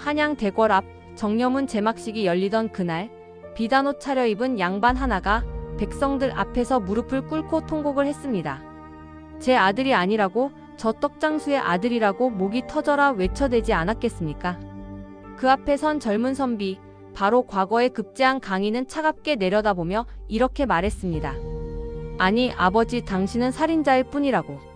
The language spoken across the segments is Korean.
한양 대궐 앞 정려문 제막식이 열리던 그날, 비단옷 차려입은 양반 하나가 백성들 앞에서 무릎을 꿇고 통곡을 했습니다. 제 아들이 아니라고, 저 떡장수의 아들이라고 목이 터져라 외쳐대지 않았겠습니까? 그 앞에 선 젊은 선비, 바로 과거에 급제한 강인은 차갑게 내려다보며 이렇게 말했습니다. 아니 아버지, 당신은 살인자일 뿐이라고.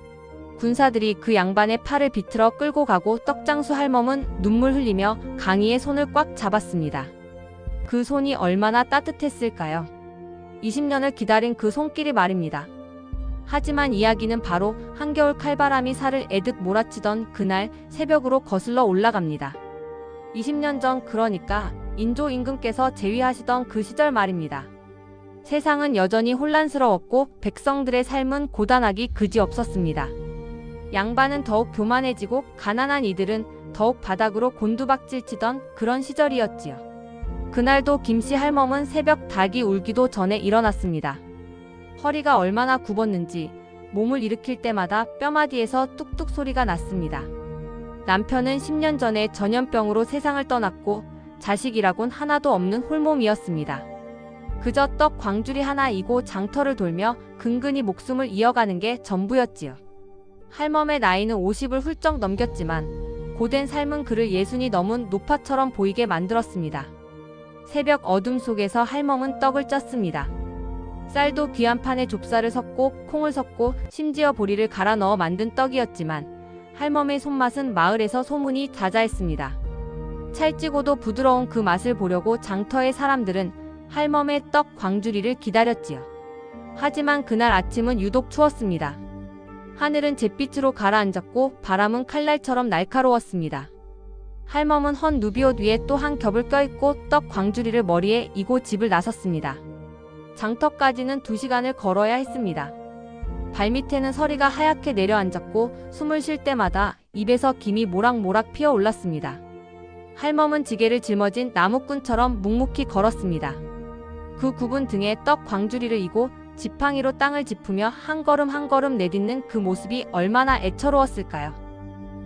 군사들이 그 양반의 팔을 비틀어 끌고 가고 떡장수 할멈은 눈물 흘리며 강희의 손을 꽉 잡았습니다. 그 손이 얼마나 따뜻했을까요? 20년을 기다린 그 손길이 말입니다. 하지만 이야기는 바로 한겨울 칼바람이 살을 애듯 몰아치던 그날 새벽으로 거슬러 올라갑니다. 20년 전, 그러니까 인조 임금께서 재위하시던 그 시절 말입니다. 세상은 여전히 혼란스러웠고 백성들의 삶은 고단하기 그지없었습니다. 양반은 더욱 교만해지고 가난한 이들은 더욱 바닥으로 곤두박질치던 그런 시절이었지요. 그날도 김씨 할멈은 새벽 닭이 울기도 전에 일어났습니다. 허리가 얼마나 굽었는지 몸을 일으킬 때마다 뼈마디에서 뚝뚝 소리가 났습니다. 남편은 10년 전에 전염병으로 세상을 떠났고 자식이라곤 하나도 없는 홀몸이었습니다. 그저 떡 광주리 하나 이고 장터를 돌며 근근히 목숨을 이어가는 게 전부였지요. 할멈의 나이는 50을 훌쩍 넘겼지만 고된 삶은 그를 60이 넘은 노파처럼 보이게 만들었습니다. 새벽 어둠 속에서 할멈은 떡을 쪘습니다. 쌀도 귀한 판에 좁쌀을 섞고 콩을 섞고 심지어 보리를 갈아 넣어 만든 떡이었지만 할멈의 손맛은 마을에서 소문이 자자했습니다. 찰지고도 부드러운 그 맛을 보려고 장터의 사람들은 할멈의 떡 광주리를 기다렸지요. 하지만 그날 아침은 유독 추웠습니다. 하늘은 잿빛으로 가라앉았고 바람은 칼날처럼 날카로웠습니다. 할멈은 헌 누비옷 위에 또 한 겹을 껴입고 떡 광주리를 머리에 이고 집을 나섰습니다. 장터까지는 2시간을 걸어야 했습니다. 발밑에는 서리가 하얗게 내려앉았고 숨을 쉴 때마다 입에서 김이 모락모락 피어올랐습니다. 할멈은 지게를 짊어진 나무꾼처럼 묵묵히 걸었습니다. 그 굽은 등에 떡 광주리를 이고 지팡이로 땅을 짚으며 한 걸음 한 걸음 내딛는 그 모습이 얼마나 애처로웠을까요?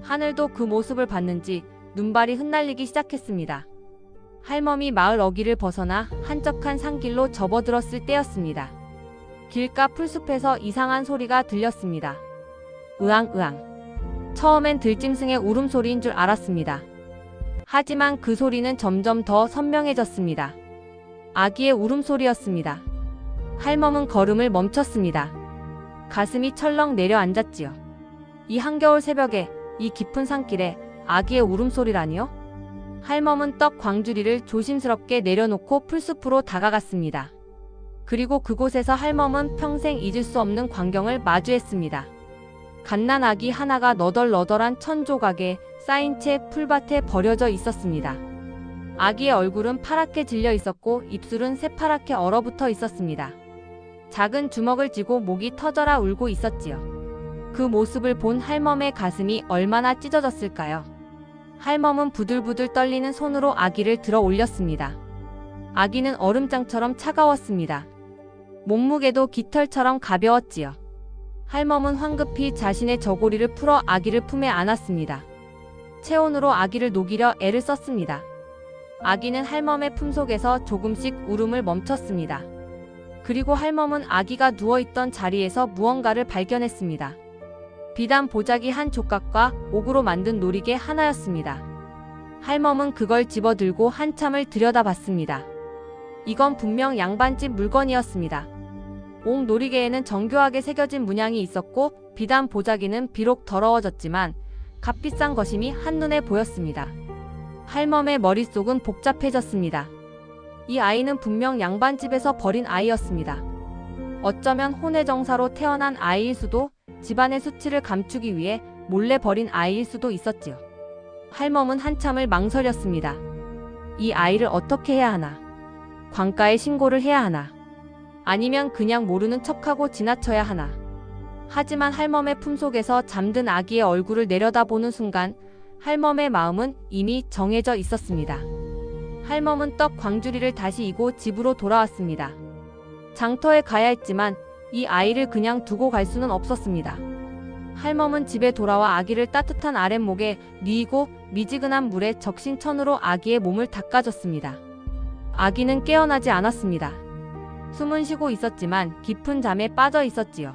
하늘도 그 모습을 봤는지 눈발이 흩날리기 시작했습니다. 할멈이 마을 어귀를 벗어나 한적한 산길로 접어들었을 때였습니다. 길가 풀숲에서 이상한 소리가 들렸습니다. 으앙으앙. 처음엔 들짐승의 울음소리인 줄 알았습니다. 하지만 그 소리는 점점 더 선명해졌습니다. 아기의 울음소리였습니다. 할멈은 걸음을 멈췄습니다. 가슴이 철렁 내려앉았지요. 이 한겨울 새벽에, 이 깊은 산길에 아기의 울음소리라니요? 할멈은 떡 광주리를 조심스럽게 내려놓고 풀숲으로 다가갔습니다. 그리고 그곳에서 할멈은 평생 잊을 수 없는 광경을 마주했습니다. 갓난 아기 하나가 너덜너덜한 천조각에 쌓인 채 풀밭에 버려져 있었습니다. 아기의 얼굴은 파랗게 질려 있었고 입술은 새파랗게 얼어붙어 있었습니다. 작은 주먹을 쥐고 목이 터져라 울고 있었지요. 그 모습을 본 할멈의 가슴이 얼마나 찢어졌을까요? 할멈은 부들부들 떨리는 손으로 아기를 들어 올렸습니다. 아기는 얼음장처럼 차가웠습니다. 몸무게도 깃털처럼 가벼웠지요. 할멈은 황급히 자신의 저고리를 풀어 아기를 품에 안았습니다. 체온으로 아기를 녹이려 애를 썼습니다. 아기는 할멈의 품속에서 조금씩 울음을 멈췄습니다. 그리고 할멈은 아기가 누워있던 자리에서 무언가를 발견했습니다. 비단 보자기 한 조각과 옥으로 만든 놀이개 하나였습니다. 할멈은 그걸 집어들고 한참을 들여다봤습니다. 이건 분명 양반집 물건이었습니다. 옥 놀이개에는 정교하게 새겨진 문양이 있었고 비단 보자기는 비록 더러워졌지만 값비싼 것임이 한눈에 보였습니다. 할멈의 머릿속은 복잡해졌습니다. 이 아이는 분명 양반집에서 버린 아이였습니다. 어쩌면 혼외정사로 태어난 아이일 수도, 집안의 수치를 감추기 위해 몰래 버린 아이일 수도 있었지요. 할멈은 한참을 망설였습니다. 이 아이를 어떻게 해야 하나? 관가에 신고를 해야 하나? 아니면 그냥 모르는 척하고 지나쳐야 하나? 하지만 할멈의 품속에서 잠든 아기의 얼굴을 내려다보는 순간 할멈의 마음은 이미 정해져 있었습니다. 할멈은 떡 광주리를 다시 이고 집으로 돌아왔습니다. 장터에 가야 했지만 이 아이를 그냥 두고 갈 수는 없었습니다. 할멈은 집에 돌아와 아기를 따뜻한 아랫목에 뉘고 미지근한 물에 적신 천으로 아기의 몸을 닦아줬습니다. 아기는 깨어나지 않았습니다. 숨은 쉬고 있었지만 깊은 잠에 빠져 있었지요.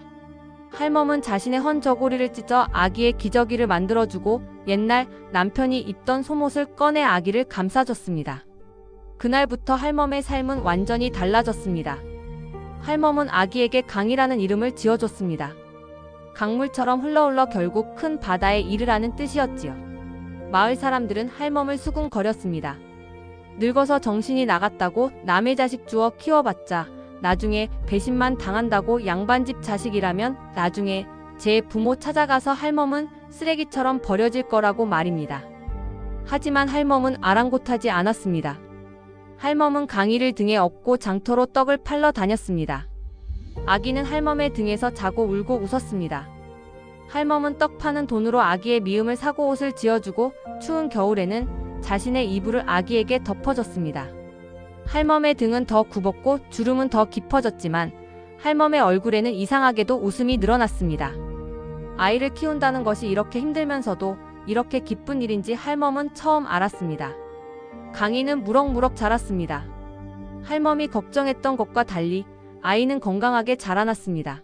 할멈은 자신의 헌 저고리를 찢어 아기의 기저귀를 만들어주고 옛날 남편이 입던 속옷을 꺼내 아기를 감싸줬습니다. 그날부터 할멈의 삶은 완전히 달라졌습니다. 할멈은 아기에게 강이라는 이름을 지어줬습니다. 강물처럼 흘러흘러 결국 큰 바다에 이르라는 뜻이었지요. 마을 사람들은 할멈을 수군거렸습니다. 늙어서 정신이 나갔다고 남의 자식 주어 키워봤자 나중에 배신만 당한다고 양반집 자식이라면 나중에 제 부모 찾아가서 할멈은 쓰레기처럼 버려질 거라고 말입니다. 하지만 할멈은 아랑곳하지 않았습니다. 할멈은 강이를 등에 업고 장터로 떡을 팔러 다녔습니다. 아기는 할멈의 등에서 자고 울고 웃었습니다. 할멈은 떡 파는 돈으로 아기의 미음을 사고 옷을 지어주고 추운 겨울에는 자신의 이불을 아기에게 덮어줬습니다. 할멈의 등은 더 굽었고 주름은 더 깊어졌지만 할멈의 얼굴에는 이상하게도 웃음이 늘어났습니다. 아이를 키운다는 것이 이렇게 힘들면서도 이렇게 기쁜 일인지 할멈은 처음 알았습니다. 강이는 무럭무럭 자랐습니다. 할멈이 걱정했던 것과 달리 아이는 건강하게 자라났습니다.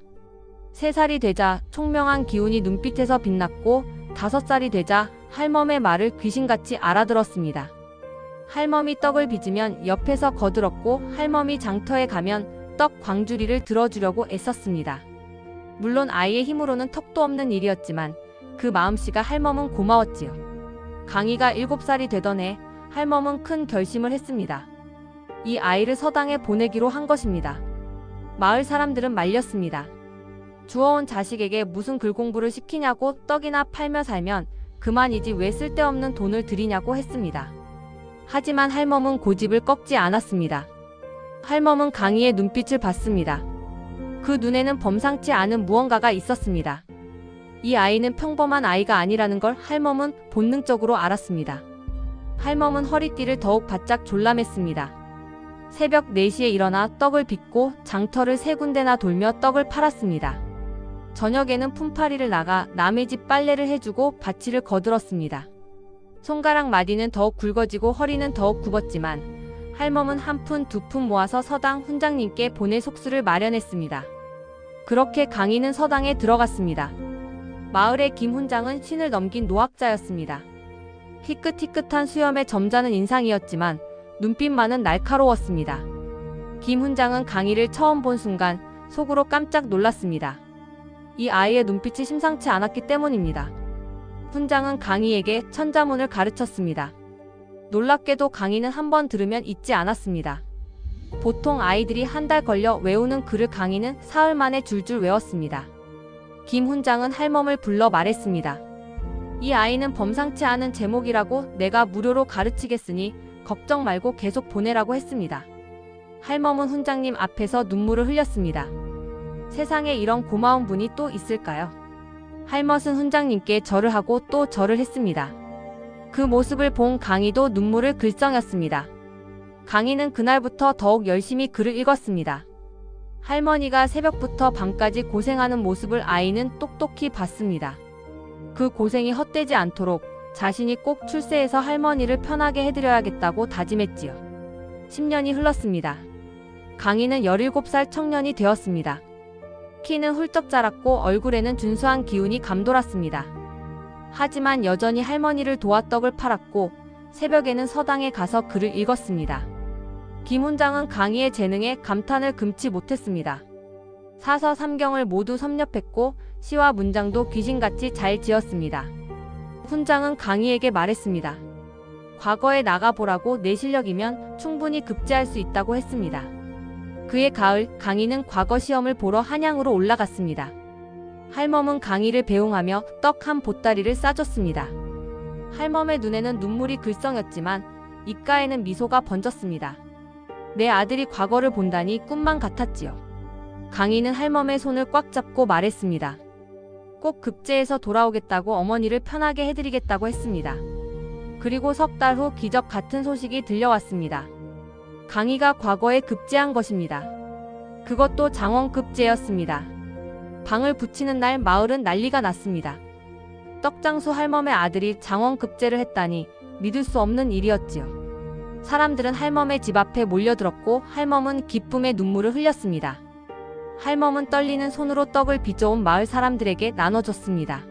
3살이 되자 총명한 기운이 눈빛에서 빛났고 5살이 되자 할멈의 말을 귀신같이 알아들었습니다. 할멈이 떡을 빚으면 옆에서 거들었고 할멈이 장터에 가면 떡 광주리를 들어주려고 애썼습니다. 물론 아이의 힘으로는 턱도 없는 일이었지만 그 마음씨가 할멈은 고마웠지요. 강이가 7살이 되던 해 할멈은 큰 결심을 했습니다. 이 아이를 서당에 보내기로 한 것입니다. 마을 사람들은 말렸습니다. 주워온 자식에게 무슨 글공부를 시키냐고 떡이나 팔며 살면 그만이지 왜 쓸데없는 돈을 들이냐고 했습니다. 하지만 할멈은 고집을 꺾지 않았습니다. 할멈은 강이의 눈빛을 봤습니다. 그 눈에는 범상치 않은 무언가가 있었습니다. 이 아이는 평범한 아이가 아니라는 걸 할멈은 본능적으로 알았습니다. 할멈은 허리띠를 더욱 바짝 졸라맸습니다. 새벽 4시에 일어나 떡을 빚고 장터를 3군데나 돌며 떡을 팔았습니다. 저녁에는 품팔이를 나가 남의 집 빨래를 해주고 바치를 거들었습니다. 손가락 마디는 더욱 굵어지고 허리는 더욱 굽었지만 할멈은 한 푼 두 푼 모아서 서당 훈장님께 보낼 속수를 마련했습니다. 그렇게 강이는 서당에 들어갔습니다. 마을의 김 훈장은 신을 넘긴 노학자였습니다. 희끗희끗한 수염에 점잖은 인상이었지만 눈빛만은 날카로웠습니다. 김 훈장은 강이를 처음 본 순간 속으로 깜짝 놀랐습니다. 이 아이의 눈빛이 심상치 않았기 때문입니다. 훈장은 강이에게 천자문을 가르쳤습니다. 놀랍게도 강이는 한 번 들으면 잊지 않았습니다. 보통 아이들이 한 달 걸려 외우는 글을 강이는 사흘 만에 줄줄 외웠습니다. 김 훈장은 할멈을 불러 말했습니다. 이 아이는 범상치 않은 제목이라고 내가 무료로 가르치겠으니 걱정 말고 계속 보내라고 했습니다. 할멈은 훈장님 앞에서 눈물을 흘렸습니다. 세상에 이런 고마운 분이 또 있을까요? 할멈은 훈장님께 절을 하고 또 절을 했습니다. 그 모습을 본 강이도 눈물을 글썽였습니다. 강이는 그날부터 더욱 열심히 글을 읽었습니다. 할머니가 새벽부터 밤까지 고생하는 모습을 아이는 똑똑히 봤습니다. 그 고생이 헛되지 않도록 자신이 꼭 출세해서 할머니를 편하게 해드려야겠다고 다짐했지요. 10년이 흘렀습니다. 강이는 17살 청년이 되었습니다. 키는 훌쩍 자랐고 얼굴에는 준수한 기운이 감돌았습니다. 하지만 여전히 할머니를 도와 떡을 팔았고 새벽에는 서당에 가서 글을 읽었습니다. 김 훈장은 강이의 재능에 감탄을 금치 못했습니다. 사서 삼경을 모두 섭렵했고 시와 문장도 귀신같이 잘 지었습니다. 훈장은 강이에게 말했습니다. 과거에 나가보라고 내 실력이면 충분히 급제할 수 있다고 했습니다. 그해 가을 강이는 과거 시험을 보러 한양으로 올라갔습니다. 할멈은 강이를 배웅하며 떡 한 보따리를 싸줬습니다. 할멈의 눈에는 눈물이 글썽였지만 입가에는 미소가 번졌습니다. 내 아들이 과거를 본다니 꿈만 같았지요. 강이는 할멈의 손을 꽉 잡고 말했습니다. 꼭 급제해서 돌아오겠다고 어머니를 편하게 해드리겠다고 했습니다. 그리고 석 달 후 기적 같은 소식이 들려왔습니다. 강이가 과거에 급제한 것입니다. 그것도 장원급제였습니다. 방을 붙이는 날 마을은 난리가 났습니다. 떡장수 할멈의 아들이 장원급제를 했다니 믿을 수 없는 일이었지요. 사람들은 할멈의 집 앞에 몰려들었고 할멈은 기쁨의 눈물을 흘렸습니다. 할멈은 떨리는 손으로 떡을 빚어온 마을 사람들에게 나눠줬습니다.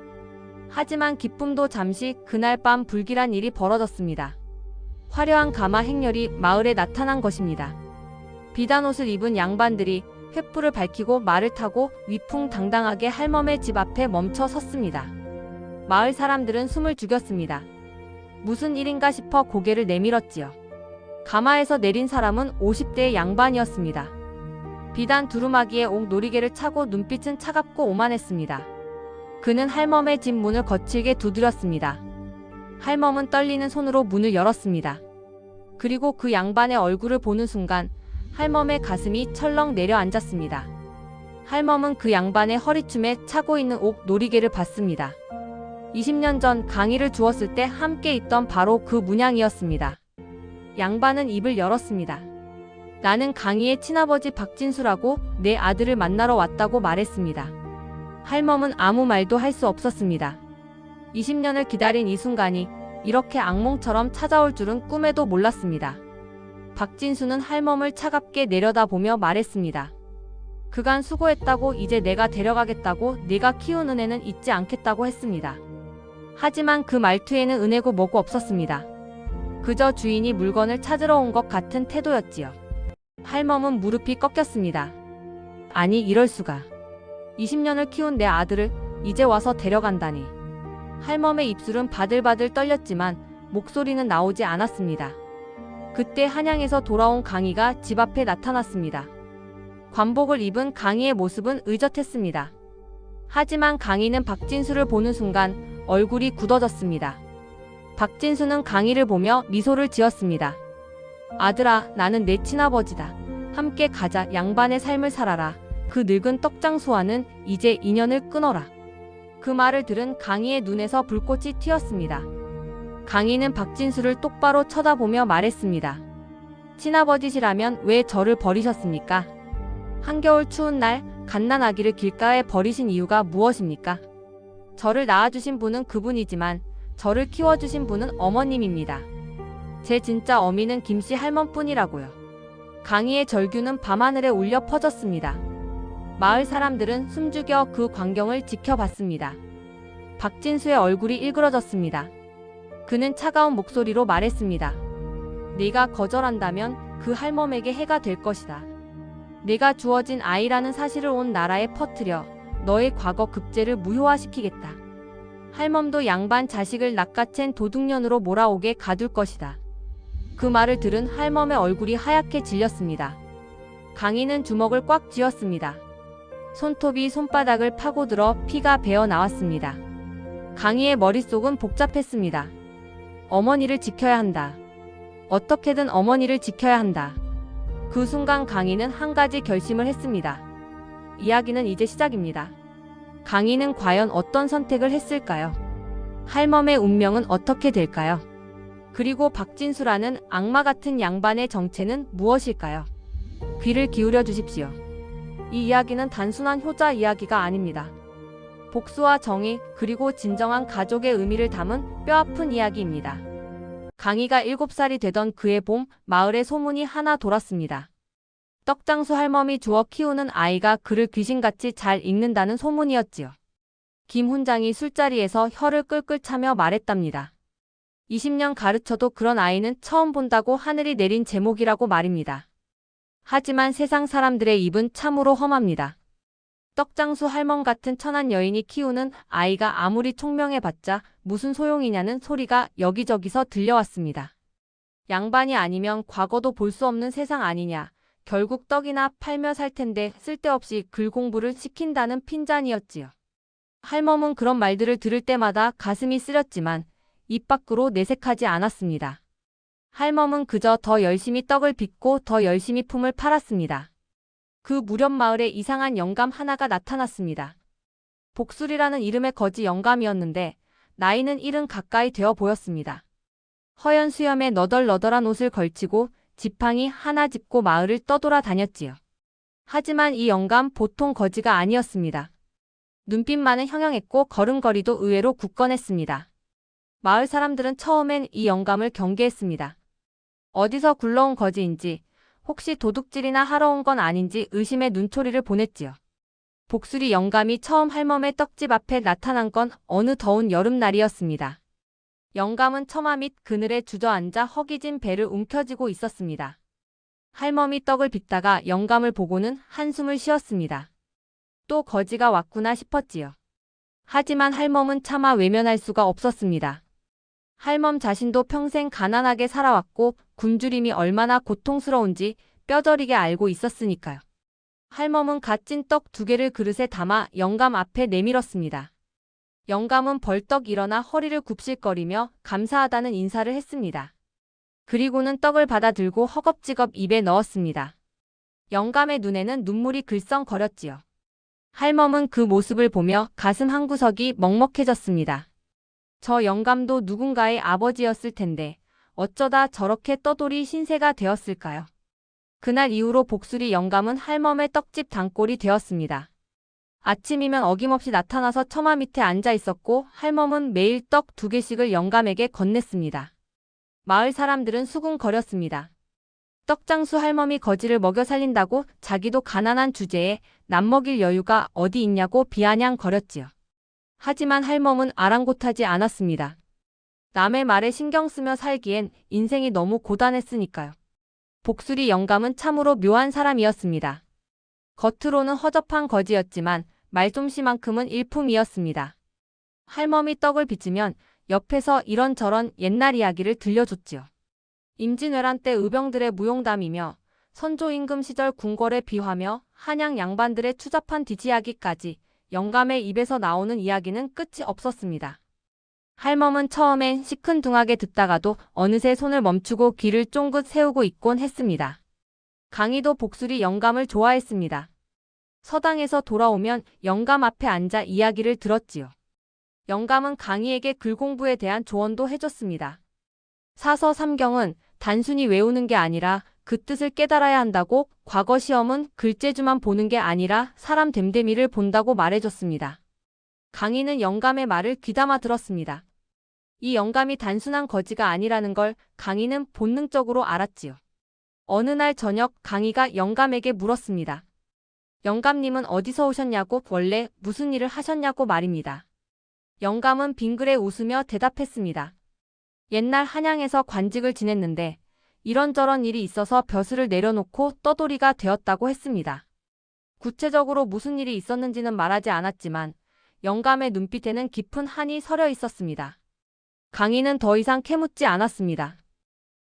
하지만 기쁨도 잠시 그날 밤 불길한 일이 벌어졌습니다. 화려한 가마 행렬이 마을에 나타난 것입니다. 비단 옷을 입은 양반들이 횃불을 밝히고 말을 타고 위풍당당하게 할멈의 집 앞에 멈춰 섰습니다. 마을 사람들은 숨을 죽였습니다. 무슨 일인가 싶어 고개를 내밀었지요. 가마에서 내린 사람은 50대의 양반이었습니다. 비단 두루마기에 옥 놀이개를 차고 눈빛은 차갑고 오만했습니다. 그는 할멈의 집 문을 거칠게 두드렸습니다. 할멈은 떨리는 손으로 문을 열었습니다. 그리고 그 양반의 얼굴을 보는 순간 할멈의 가슴이 철렁 내려앉았습니다. 할멈은 그 양반의 허리춤에 차고 있는 옥 놀이개를 봤습니다. 20년 전 강의를 주었을 때 함께 있던 바로 그 문양이었습니다. 양반은 입을 열었습니다. 나는 강희의 친아버지 박진수라고 내 아들을 만나러 왔다고 말했습니다. 할멈은 아무 말도 할 수 없었습니다. 20년을 기다린 이 순간이 이렇게 악몽처럼 찾아올 줄은 꿈에도 몰랐습니다. 박진수는 할멈을 차갑게 내려다보며 말했습니다. 그간 수고했다고 이제 내가 데려가겠다고 네가 키운 은혜는 잊지 않겠다고 했습니다. 하지만 그 말투에는 은혜고 뭐고 없었습니다. 그저 주인이 물건을 찾으러 온 것 같은 태도였지요. 할멈은 무릎이 꺾였습니다. 아니 이럴 수가. 20년을 키운 내 아들을 이제 와서 데려간다니. 할멈의 입술은 바들바들 떨렸지만 목소리는 나오지 않았습니다. 그때 한양에서 돌아온 강희가 집 앞에 나타났습니다. 관복을 입은 강희의 모습은 의젓했습니다. 하지만 강희는 박진수를 보는 순간 얼굴이 굳어졌습니다. 박진수는 강희를 보며 미소를 지었습니다. 아들아, 나는 내 친아버지다. 함께 가자. 양반의 삶을 살아라. 그 늙은 떡장수와는 이제 인연을 끊어라. 그 말을 들은 강희의 눈에서 불꽃이 튀었습니다. 강희는 박진수를 똑바로 쳐다보며 말했습니다. 친아버지시라면 왜 저를 버리셨습니까? 한겨울 추운 날 갓난아기를 길가에 버리신 이유가 무엇입니까? 저를 낳아주신 분은 그분이지만 저를 키워주신 분은 어머님입니다. 제 진짜 어미는 김씨 할멈뿐이라고요. 강희의 절규는 밤하늘에 울려 퍼졌습니다. 마을 사람들은 숨죽여 그 광경을 지켜봤습니다. 박진수의 얼굴이 일그러졌습니다. 그는 차가운 목소리로 말했습니다. 네가 거절한다면 그 할멈에게 해가 될 것이다. 내가 주어진 아이라는 사실을 온 나라에 퍼뜨려 너의 과거 급제를 무효화시키겠다. 할멈도 양반 자식을 낚아챈 도둑년으로 몰아오게 가둘 것이다. 그 말을 들은 할멈의 얼굴이 하얗게 질렸습니다. 강희는 주먹을 꽉 쥐었습니다. 손톱이 손바닥을 파고들어 피가 배어 나왔습니다. 강희의 머릿속은 복잡했습니다. 어머니를 지켜야 한다. 어떻게든 어머니를 지켜야 한다. 그 순간 강희는 한 가지 결심을 했습니다. 이야기는 이제 시작입니다. 강희는 과연 어떤 선택을 했을까요? 할멈의 운명은 어떻게 될까요? 그리고 박진수라는 악마 같은 양반의 정체는 무엇일까요? 귀를 기울여 주십시오. 이 이야기는 단순한 효자 이야기가 아닙니다. 복수와 정의 그리고 진정한 가족의 의미를 담은 뼈아픈 이야기입니다. 강희가 7살이 되던 그해 봄 마을에 소문이 하나 돌았습니다. 떡장수 할멈이 주워 키우는 아이가 글을 귀신같이 잘 읽는다는 소문이었지요. 김 훈장이 술자리에서 혀를 끌끌 차며 말했답니다. 20년 가르쳐도 그런 아이는 처음 본다고 하늘이 내린 제목이라고 말입니다. 하지만 세상 사람들의 입은 참으로 험합니다. 떡장수 할멈 같은 천한 여인이 키우는 아이가 아무리 총명해봤자 무슨 소용이냐는 소리가 여기저기서 들려왔습니다. 양반이 아니면 과거도 볼 수 없는 세상 아니냐. 결국 떡이나 팔며 살 텐데 쓸데없이 글 공부를 시킨다는 핀잔이었지요. 할멈은 그런 말들을 들을 때마다 가슴이 쓰렸지만 입 밖으로 내색하지 않았습니다. 할멈은 그저 더 열심히 떡을 빚고 더 열심히 품을 팔았습니다. 그 무렵 마을에 이상한 영감 하나가 나타났습니다. 복술이라는 이름의 거지 영감이었는데 나이는 70 가까이 되어 보였습니다. 허연 수염에 너덜너덜한 옷을 걸치고 지팡이 하나 짚고 마을을 떠돌아 다녔지요. 하지만 이 영감 보통 거지가 아니었습니다. 눈빛만은 형형했고 걸음걸이도 의외로 굳건했습니다. 마을 사람들은 처음엔 이 영감을 경계했습니다. 어디서 굴러온 거지인지, 혹시 도둑질이나 하러 온 건 아닌지 의심의 눈초리를 보냈지요. 복수리 영감이 처음 할멈의 떡집 앞에 나타난 건 어느 더운 여름날이었습니다. 영감은 처마 밑 그늘에 주저앉아 허기진 배를 움켜쥐고 있었습니다. 할멈이 떡을 빚다가 영감을 보고는 한숨을 쉬었습니다. 또 거지가 왔구나 싶었지요. 하지만 할멈은 차마 외면할 수가 없었습니다. 할멈 자신도 평생 가난하게 살아왔고 굶주림이 얼마나 고통스러운지 뼈저리게 알고 있었으니까요. 할멈은 갓 찐 떡 2개를 그릇에 담아 영감 앞에 내밀었습니다. 영감은 벌떡 일어나 허리를 굽실거리며 감사하다는 인사를 했습니다. 그리고는 떡을 받아 들고 허겁지겁 입에 넣었습니다. 영감의 눈에는 눈물이 글썽거렸지요. 할멈은 그 모습을 보며 가슴 한구석이 먹먹해졌습니다. 저 영감도 누군가의 아버지였을 텐데 어쩌다 저렇게 떠돌이 신세가 되었을까요? 그날 이후로 복수리 영감은 할멈의 떡집 단골이 되었습니다. 아침이면 어김없이 나타나서 처마 밑에 앉아 있었고 할멈은 매일 떡 2개씩을 영감에게 건넸습니다. 마을 사람들은 수군거렸습니다. 떡장수 할멈이 거지를 먹여 살린다고 자기도 가난한 주제에 남 먹일 여유가 어디 있냐고 비아냥거렸지요. 하지만 할멈은 아랑곳하지 않았습니다. 남의 말에 신경 쓰며 살기엔 인생이 너무 고단했으니까요. 복수리 영감은 참으로 묘한 사람이었습니다. 겉으로는 허접한 거지였지만 말솜씨만큼은 일품이었습니다. 할멈이 떡을 빚으면 옆에서 이런저런 옛날 이야기를 들려줬지요. 임진왜란 때 의병들의 무용담이며 선조 임금 시절 궁궐에 비하며 한양 양반들의 추잡한 뒤지야기까지 영감의 입에서 나오는 이야기는 끝이 없었습니다. 할멈은 처음엔 시큰둥하게 듣다가도 어느새 손을 멈추고 귀를 쫑긋 세우고 있곤 했습니다. 강희도 복수리 영감을 좋아했습니다. 서당에서 돌아오면 영감 앞에 앉아 이야기를 들었지요. 영감은 강희에게 글 공부에 대한 조언도 해줬습니다. 사서 삼경은 단순히 외우는 게 아니라 그 뜻을 깨달아야 한다고, 과거 시험은 글재주만 보는 게 아니라 사람 됨됨이를 본다고 말해줬습니다. 강희는 영감의 말을 귀담아 들었습니다. 이 영감이 단순한 거지가 아니라는 걸 강희는 본능적으로 알았지요. 어느 날 저녁 강희가 영감에게 물었습니다. 영감님은 어디서 오셨냐고, 원래 무슨 일을 하셨냐고 말입니다. 영감은 빙그레 웃으며 대답했습니다. 옛날 한양에서 관직을 지냈는데 이런저런 일이 있어서 벼슬을 내려놓고 떠돌이가 되었다고 했습니다. 구체적으로 무슨 일이 있었는지는 말하지 않았지만 영감의 눈빛에는 깊은 한이 서려 있었습니다. 강희는 더 이상 캐묻지 않았습니다.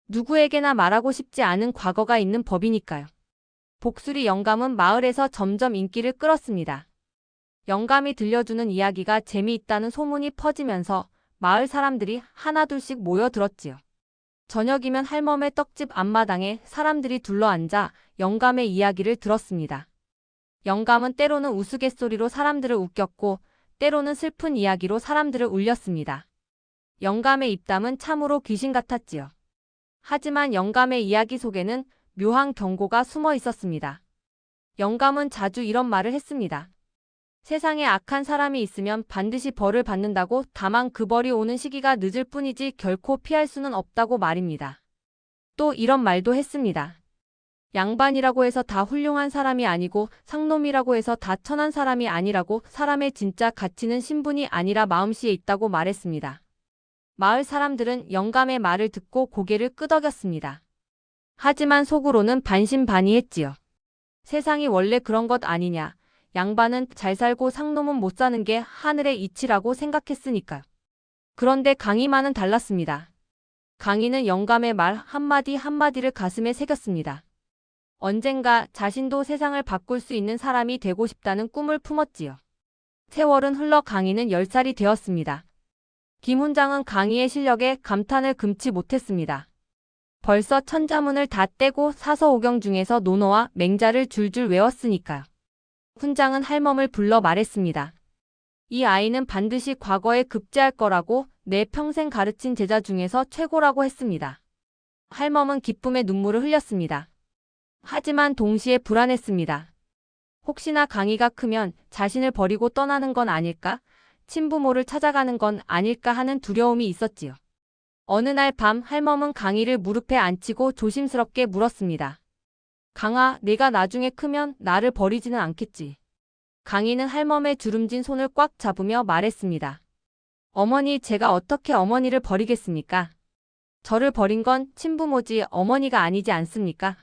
누구에게나 말하고 싶지 않은 과거가 있는 법이니까요. 복수리 영감은 마을에서 점점 인기를 끌었습니다. 영감이 들려주는 이야기가 재미있다는 소문이 퍼지면서 마을 사람들이 하나둘씩 모여들었지요. 저녁이면 할멈의 떡집 앞마당에 사람들이 둘러앉아 영감의 이야기를 들었습니다. 영감은 때로는 우스갯소리로 사람들을 웃겼고 때로는 슬픈 이야기로 사람들을 울렸습니다. 영감의 입담은 참으로 귀신 같았지요. 하지만 영감의 이야기 속에는 묘한 경고가 숨어 있었습니다. 영감은 자주 이런 말을 했습니다. 세상에 악한 사람이 있으면 반드시 벌을 받는다고, 다만 그 벌이 오는 시기가 늦을 뿐이지 결코 피할 수는 없다고 말입니다. 또 이런 말도 했습니다. 양반이라고 해서 다 훌륭한 사람이 아니고 상놈이라고 해서 다 천한 사람이 아니라고, 사람의 진짜 가치는 신분이 아니라 마음씨에 있다고 말했습니다. 마을 사람들은 영감의 말을 듣고 고개를 끄덕였습니다. 하지만 속으로는 반신반의했지요. 세상이 원래 그런 것 아니냐. 양반은 잘 살고 상놈은 못 사는 게 하늘의 이치라고 생각했으니까요. 그런데 강희만은 달랐습니다. 강희는 영감의 말 한마디 한마디를 가슴에 새겼습니다. 언젠가 자신도 세상을 바꿀 수 있는 사람이 되고 싶다는 꿈을 품었지요. 세월은 흘러 강희는 10살이 되었습니다. 김 훈장은 강희의 실력에 감탄을 금치 못했습니다. 벌써 천자문을 다 떼고 사서오경 중에서 논어와 맹자를 줄줄 외웠으니까요. 훈장은 할멈을 불러 말했습니다. 이 아이는 반드시 과거에 급제할 거라고, 내 평생 가르친 제자 중에서 최고라고 했습니다. 할멈은 기쁨의 눈물을 흘렸습니다. 하지만 동시에 불안했습니다. 혹시나 강희가 크면 자신을 버리고 떠나는 건 아닐까? 친부모를 찾아가는 건 아닐까 하는 두려움이 있었지요. 어느 날 밤 할멈은 강희를 무릎에 앉히고 조심스럽게 물었습니다. 강아, 내가 나중에 크면 나를 버리지는 않겠지? 강희는 할멈의 주름진 손을 꽉 잡으며 말했습니다. 어머니, 제가 어떻게 어머니를 버리겠습니까? 저를 버린 건 친부모지 어머니가 아니지 않습니까?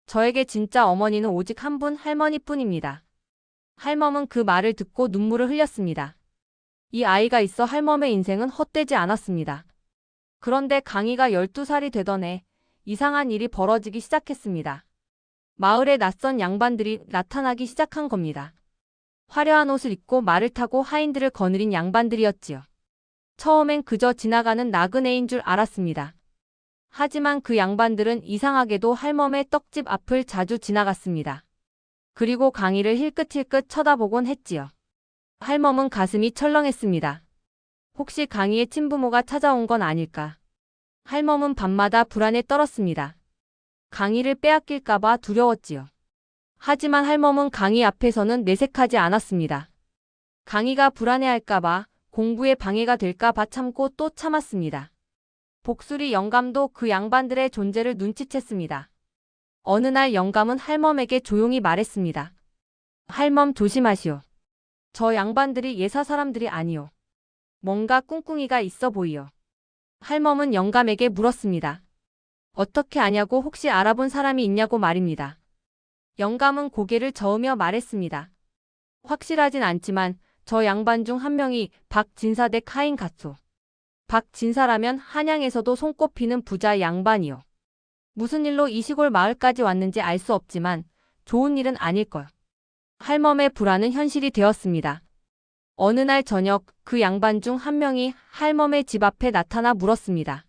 저에게 진짜 어머니는 오직 한 분 할머니뿐입니다. 할멈은 그 말을 듣고 눈물을 흘렸습니다. 이 아이가 있어 할멈의 인생은 헛되지 않았습니다. 그런데 강희가 12살이 되던 해 이상한 일이 벌어지기 시작했습니다. 마을에 낯선 양반들이 나타나기 시작한 겁니다. 화려한 옷을 입고 말을 타고 하인들을 거느린 양반들이었지요. 처음엔 그저 지나가는 나그네인 줄 알았습니다. 하지만 그 양반들은 이상하게도 할멈의 떡집 앞을 자주 지나갔습니다. 그리고 강희를 힐끗힐끗 쳐다보곤 했지요. 할멈은 가슴이 철렁했습니다. 혹시 강희의 친부모가 찾아온 건 아닐까? 할멈은 밤마다 불안에 떨었습니다. 강희를 빼앗길까봐 두려웠지요. 하지만 할멈은 강희 앞에서는 내색하지 않았습니다. 강희가 불안해할까봐, 공부에 방해가 될까봐 참고 또 참았습니다. 복수리 영감도 그 양반들의 존재를 눈치챘습니다. 어느 날 영감은 할멈에게 조용히 말했습니다. 할멈, 조심하시오. 저 양반들이 예사 사람들이 아니오. 뭔가 꿍꿍이가 있어 보이오. 할멈은 영감에게 물었습니다. 어떻게 아냐고, 혹시 알아본 사람이 있냐고 말입니다. 영감은 고개를 저으며 말했습니다. 확실하진 않지만 저 양반 중 한 명이 박진사댁 하인 같소. 박진사라면 한양에서도 손꼽히는 부자 양반이요. 무슨 일로 이 시골 마을까지 왔는지 알 수 없지만 좋은 일은 아닐 거요. 할멈의 불안은 현실이 되었습니다. 어느 날 저녁 그 양반 중 한 명이 할멈의 집 앞에 나타나 물었습니다.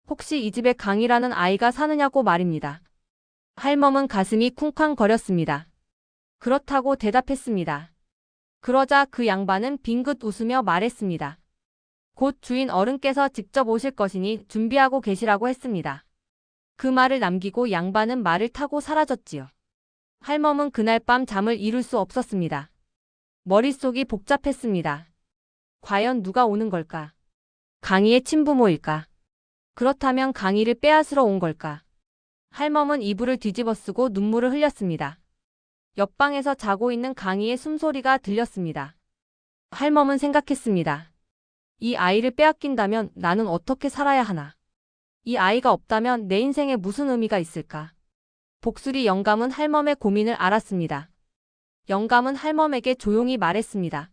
혹시 이 집에 강희라는 아이가 사느냐고 말입니다. 할멈은 가슴이 쿵쾅거렸습니다. 그렇다고 대답했습니다. 그러자 그 양반은 빙긋 웃으며 말했습니다. 곧 주인 어른께서 직접 오실 것이니 준비하고 계시라고 했습니다. 그 말을 남기고 양반은 말을 타고 사라졌지요. 할멈은 그날 밤 잠을 이룰 수 없었습니다. 머릿속이 복잡했습니다. 과연 누가 오는 걸까? 강희의 친부모일까? 그렇다면 강희를 빼앗으러 온 걸까? 할멈은 이불을 뒤집어쓰고 눈물을 흘렸습니다. 옆방에서 자고 있는 강희의 숨소리가 들렸습니다. 할멈은 생각했습니다. 이 아이를 빼앗긴다면 나는 어떻게 살아야 하나? 이 아이가 없다면 내 인생에 무슨 의미가 있을까? 복수리 영감은 할멈의 고민을 알았습니다. 영감은 할멈에게 조용히 말했습니다.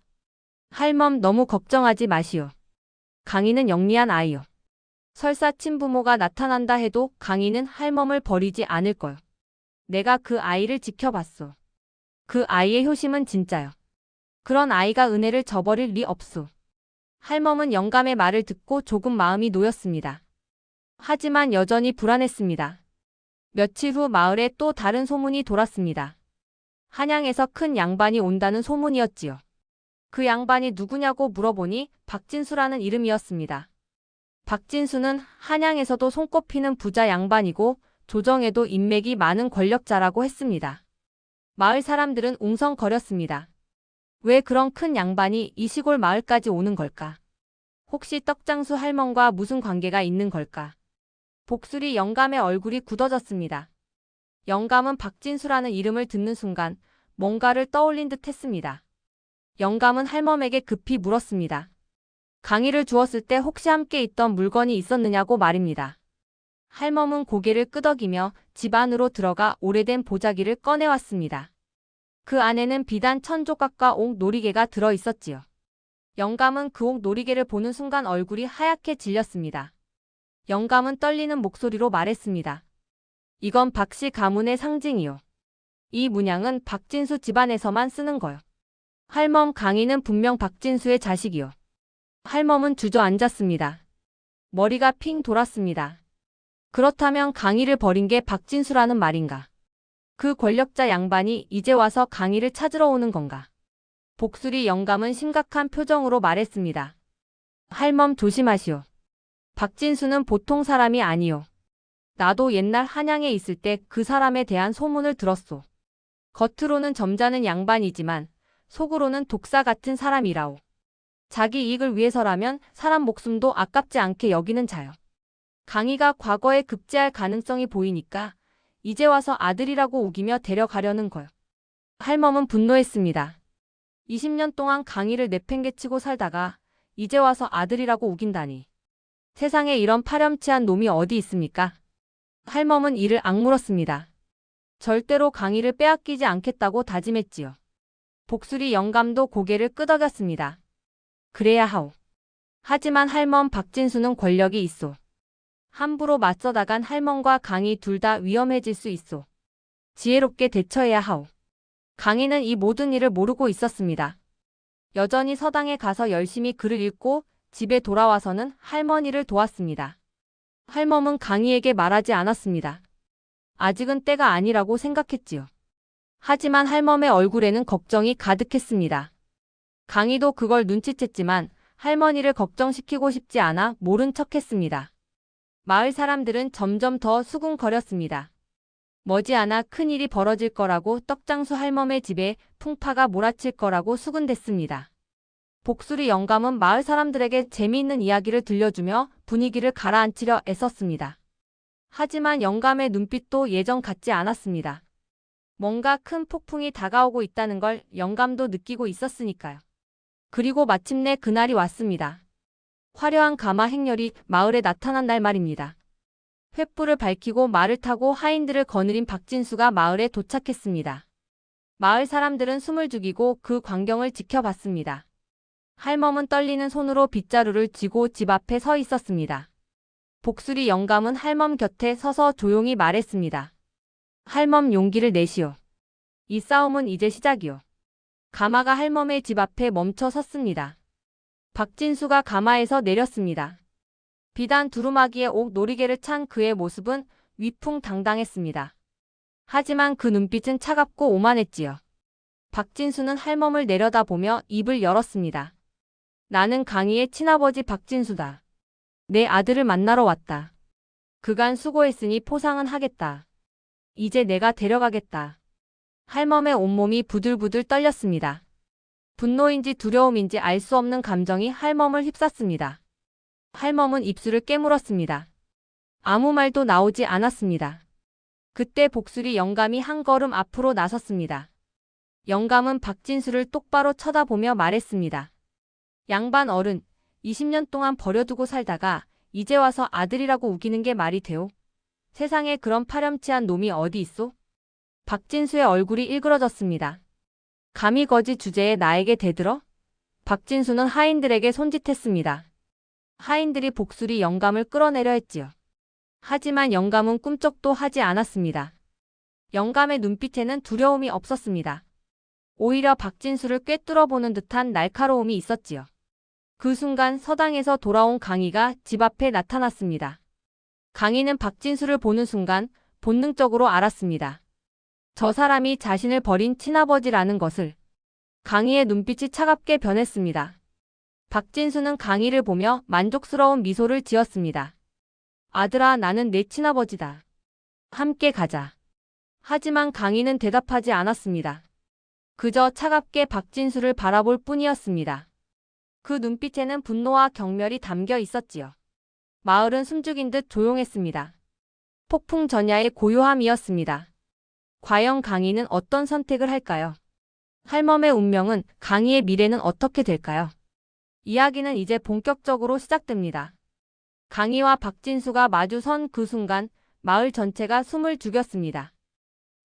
할멈, 너무 걱정하지 마시오. 강희는 영리한 아이요. 설사 친부모가 나타난다 해도 강희는 할멈을 버리지 않을 거요. 내가 그 아이를 지켜봤소. 그 아이의 효심은 진짜요. 그런 아이가 은혜를 저버릴 리 없소. 할멈은 영감의 말을 듣고 조금 마음이 놓였습니다. 하지만 여전히 불안했습니다. 며칠 후 마을에 또 다른 소문이 돌았습니다. 한양에서 큰 양반이 온다는 소문이었지요. 그 양반이 누구냐고 물어보니 박진수라는 이름이었습니다. 박진수는 한양에서도 손꼽히는 부자 양반이고 조정에도 인맥이 많은 권력자라고 했습니다. 마을 사람들은 웅성거렸습니다. 왜 그런 큰 양반이 이 시골 마을까지 오는 걸까? 혹시 떡장수 할멈과 무슨 관계가 있는 걸까? 복수리 영감의 얼굴이 굳어졌습니다. 영감은 박진수라는 이름을 듣는 순간 뭔가를 떠올린 듯 했습니다. 영감은 할멈에게 급히 물었습니다. 강희를 주었을 때 혹시 함께 있던 물건이 있었느냐고 말입니다. 할멈은 고개를 끄덕이며 집 안으로 들어가 오래된 보자기를 꺼내왔습니다. 그 안에는 비단 1000조각과 옥 놀이개가 들어 있었지요. 영감은 그 옥 놀이개를 보는 순간 얼굴이 하얗게 질렸습니다. 영감은 떨리는 목소리로 말했습니다. 이건 박씨 가문의 상징이요. 이 문양은 박진수 집안에서만 쓰는 거요. 할멈, 강희는 분명 박진수의 자식이요. 할멈은 주저앉았습니다. 머리가 핑 돌았습니다. 그렇다면 강희를 버린 게 박진수라는 말인가? 그 권력자 양반이 이제 와서 강희를 찾으러 오는 건가? 복수리 영감은 심각한 표정으로 말했습니다. 할멈, 조심하시오. 박진수는 보통 사람이 아니오. 나도 옛날 한양에 있을 때 그 사람에 대한 소문을 들었소. 겉으로는 점잖은 양반이지만 속으로는 독사 같은 사람이라오. 자기 이익을 위해서라면 사람 목숨도 아깝지 않게 여기는 자요. 강희가 과거에 급제할 가능성이 보이니까 이제 와서 아들이라고 우기며 데려가려는 거요. 할멈은 분노했습니다. 20년 동안 강희를 내팽개치고 살다가 이제 와서 아들이라고 우긴다니. 세상에 이런 파렴치한 놈이 어디 있습니까? 할멈은 이를 악물었습니다. 절대로 강희를 빼앗기지 않겠다고 다짐했지요. 복수리 영감도 고개를 끄덕였습니다. 그래야 하오. 하지만 할멈 박진수는 권력이 있소. 함부로 맞서다간 할멈과 강희 둘 다 위험해질 수 있소. 지혜롭게 대처해야 하오. 강희는 이 모든 일을 모르고 있었습니다. 여전히 서당에 가서 열심히 글을 읽고 집에 돌아와서는 할머니를 도왔습니다. 할멈은 강희에게 말하지 않았습니다. 아직은 때가 아니라고 생각했지요. 하지만 할멈의 얼굴에는 걱정이 가득했습니다. 강희도 그걸 눈치챘지만 할머니를 걱정시키고 싶지 않아 모른 척했습니다. 마을 사람들은 점점 더 수군거렸습니다. 머지않아 큰일이 벌어질 거라고 떡장수 할멈의 집에 풍파가 몰아칠 거라고 수군댔습니다. 복수리 영감은 마을 사람들에게 재미있는 이야기를 들려주며 분위기를 가라앉히려 애썼습니다. 하지만 영감의 눈빛도 예전 같지 않았습니다. 뭔가 큰 폭풍이 다가오고 있다는 걸 영감도 느끼고 있었으니까요. 그리고 마침내 그날이 왔습니다. 화려한 가마 행렬이 마을에 나타난 날 말입니다. 횃불을 밝히고 말을 타고 하인들을 거느린 박진수가 마을에 도착했습니다. 마을 사람들은 숨을 죽이고 그 광경을 지켜봤습니다. 할멈은 떨리는 손으로 빗자루를 쥐고 집 앞에 서 있었습니다. 복수리 영감은 할멈 곁에 서서 조용히 말했습니다. 할멈 용기를 내시오. 이 싸움은 이제 시작이오. 가마가 할멈의 집 앞에 멈춰 섰습니다. 박진수가 가마에서 내렸습니다. 비단 두루마기에 옥 놀이개를 찬 그의 모습은 위풍당당했습니다. 하지만 그 눈빛은 차갑고 오만했지요. 박진수는 할멈을 내려다보며 입을 열었습니다. 나는 강희의 친아버지 박진수다. 내 아들을 만나러 왔다. 그간 수고했으니 포상은 하겠다. 이제 내가 데려가겠다. 할멈의 온몸이 부들부들 떨렸습니다. 분노인지 두려움인지 알 수 없는 감정이 할멈을 휩쌌습니다. 할멈은 입술을 깨물었습니다. 아무 말도 나오지 않았습니다. 그때 복수리 영감이 한 걸음 앞으로 나섰습니다. 영감은 박진수를 똑바로 쳐다보며 말했습니다. 양반 어른, 20년 동안 버려두고 살다가 이제 와서 아들이라고 우기는 게 말이 돼요? 세상에 그런 파렴치한 놈이 어디 있소? 박진수의 얼굴이 일그러졌습니다. 감히 거지 주제에 나에게 대들어? 박진수는 하인들에게 손짓했습니다. 하인들이 복수리 영감을 끌어내려 했지요. 하지만 영감은 꿈쩍도 하지 않았습니다. 영감의 눈빛에는 두려움이 없었습니다. 오히려 박진수를 꿰뚫어보는 듯한 날카로움이 있었지요. 그 순간 서당에서 돌아온 강희가 집 앞에 나타났습니다. 강희는 박진수를 보는 순간 본능적으로 알았습니다. 저 사람이 자신을 버린 친아버지라는 것을. 강희의 눈빛이 차갑게 변했습니다. 박진수는 강희를 보며 만족스러운 미소를 지었습니다. 아들아, 나는 내 친아버지다. 함께 가자. 하지만 강희는 대답하지 않았습니다. 그저 차갑게 박진수를 바라볼 뿐이었습니다. 그 눈빛에는 분노와 경멸이 담겨 있었지요. 마을은 숨죽인 듯 조용했습니다. 폭풍 전야의 고요함이었습니다. 과연 강희는 어떤 선택을 할까요? 할멈의 운명은, 강희의 미래는 어떻게 될까요? 이야기는 이제 본격적으로 시작됩니다. 강희와 박진수가 마주 선 그 순간 마을 전체가 숨을 죽였습니다.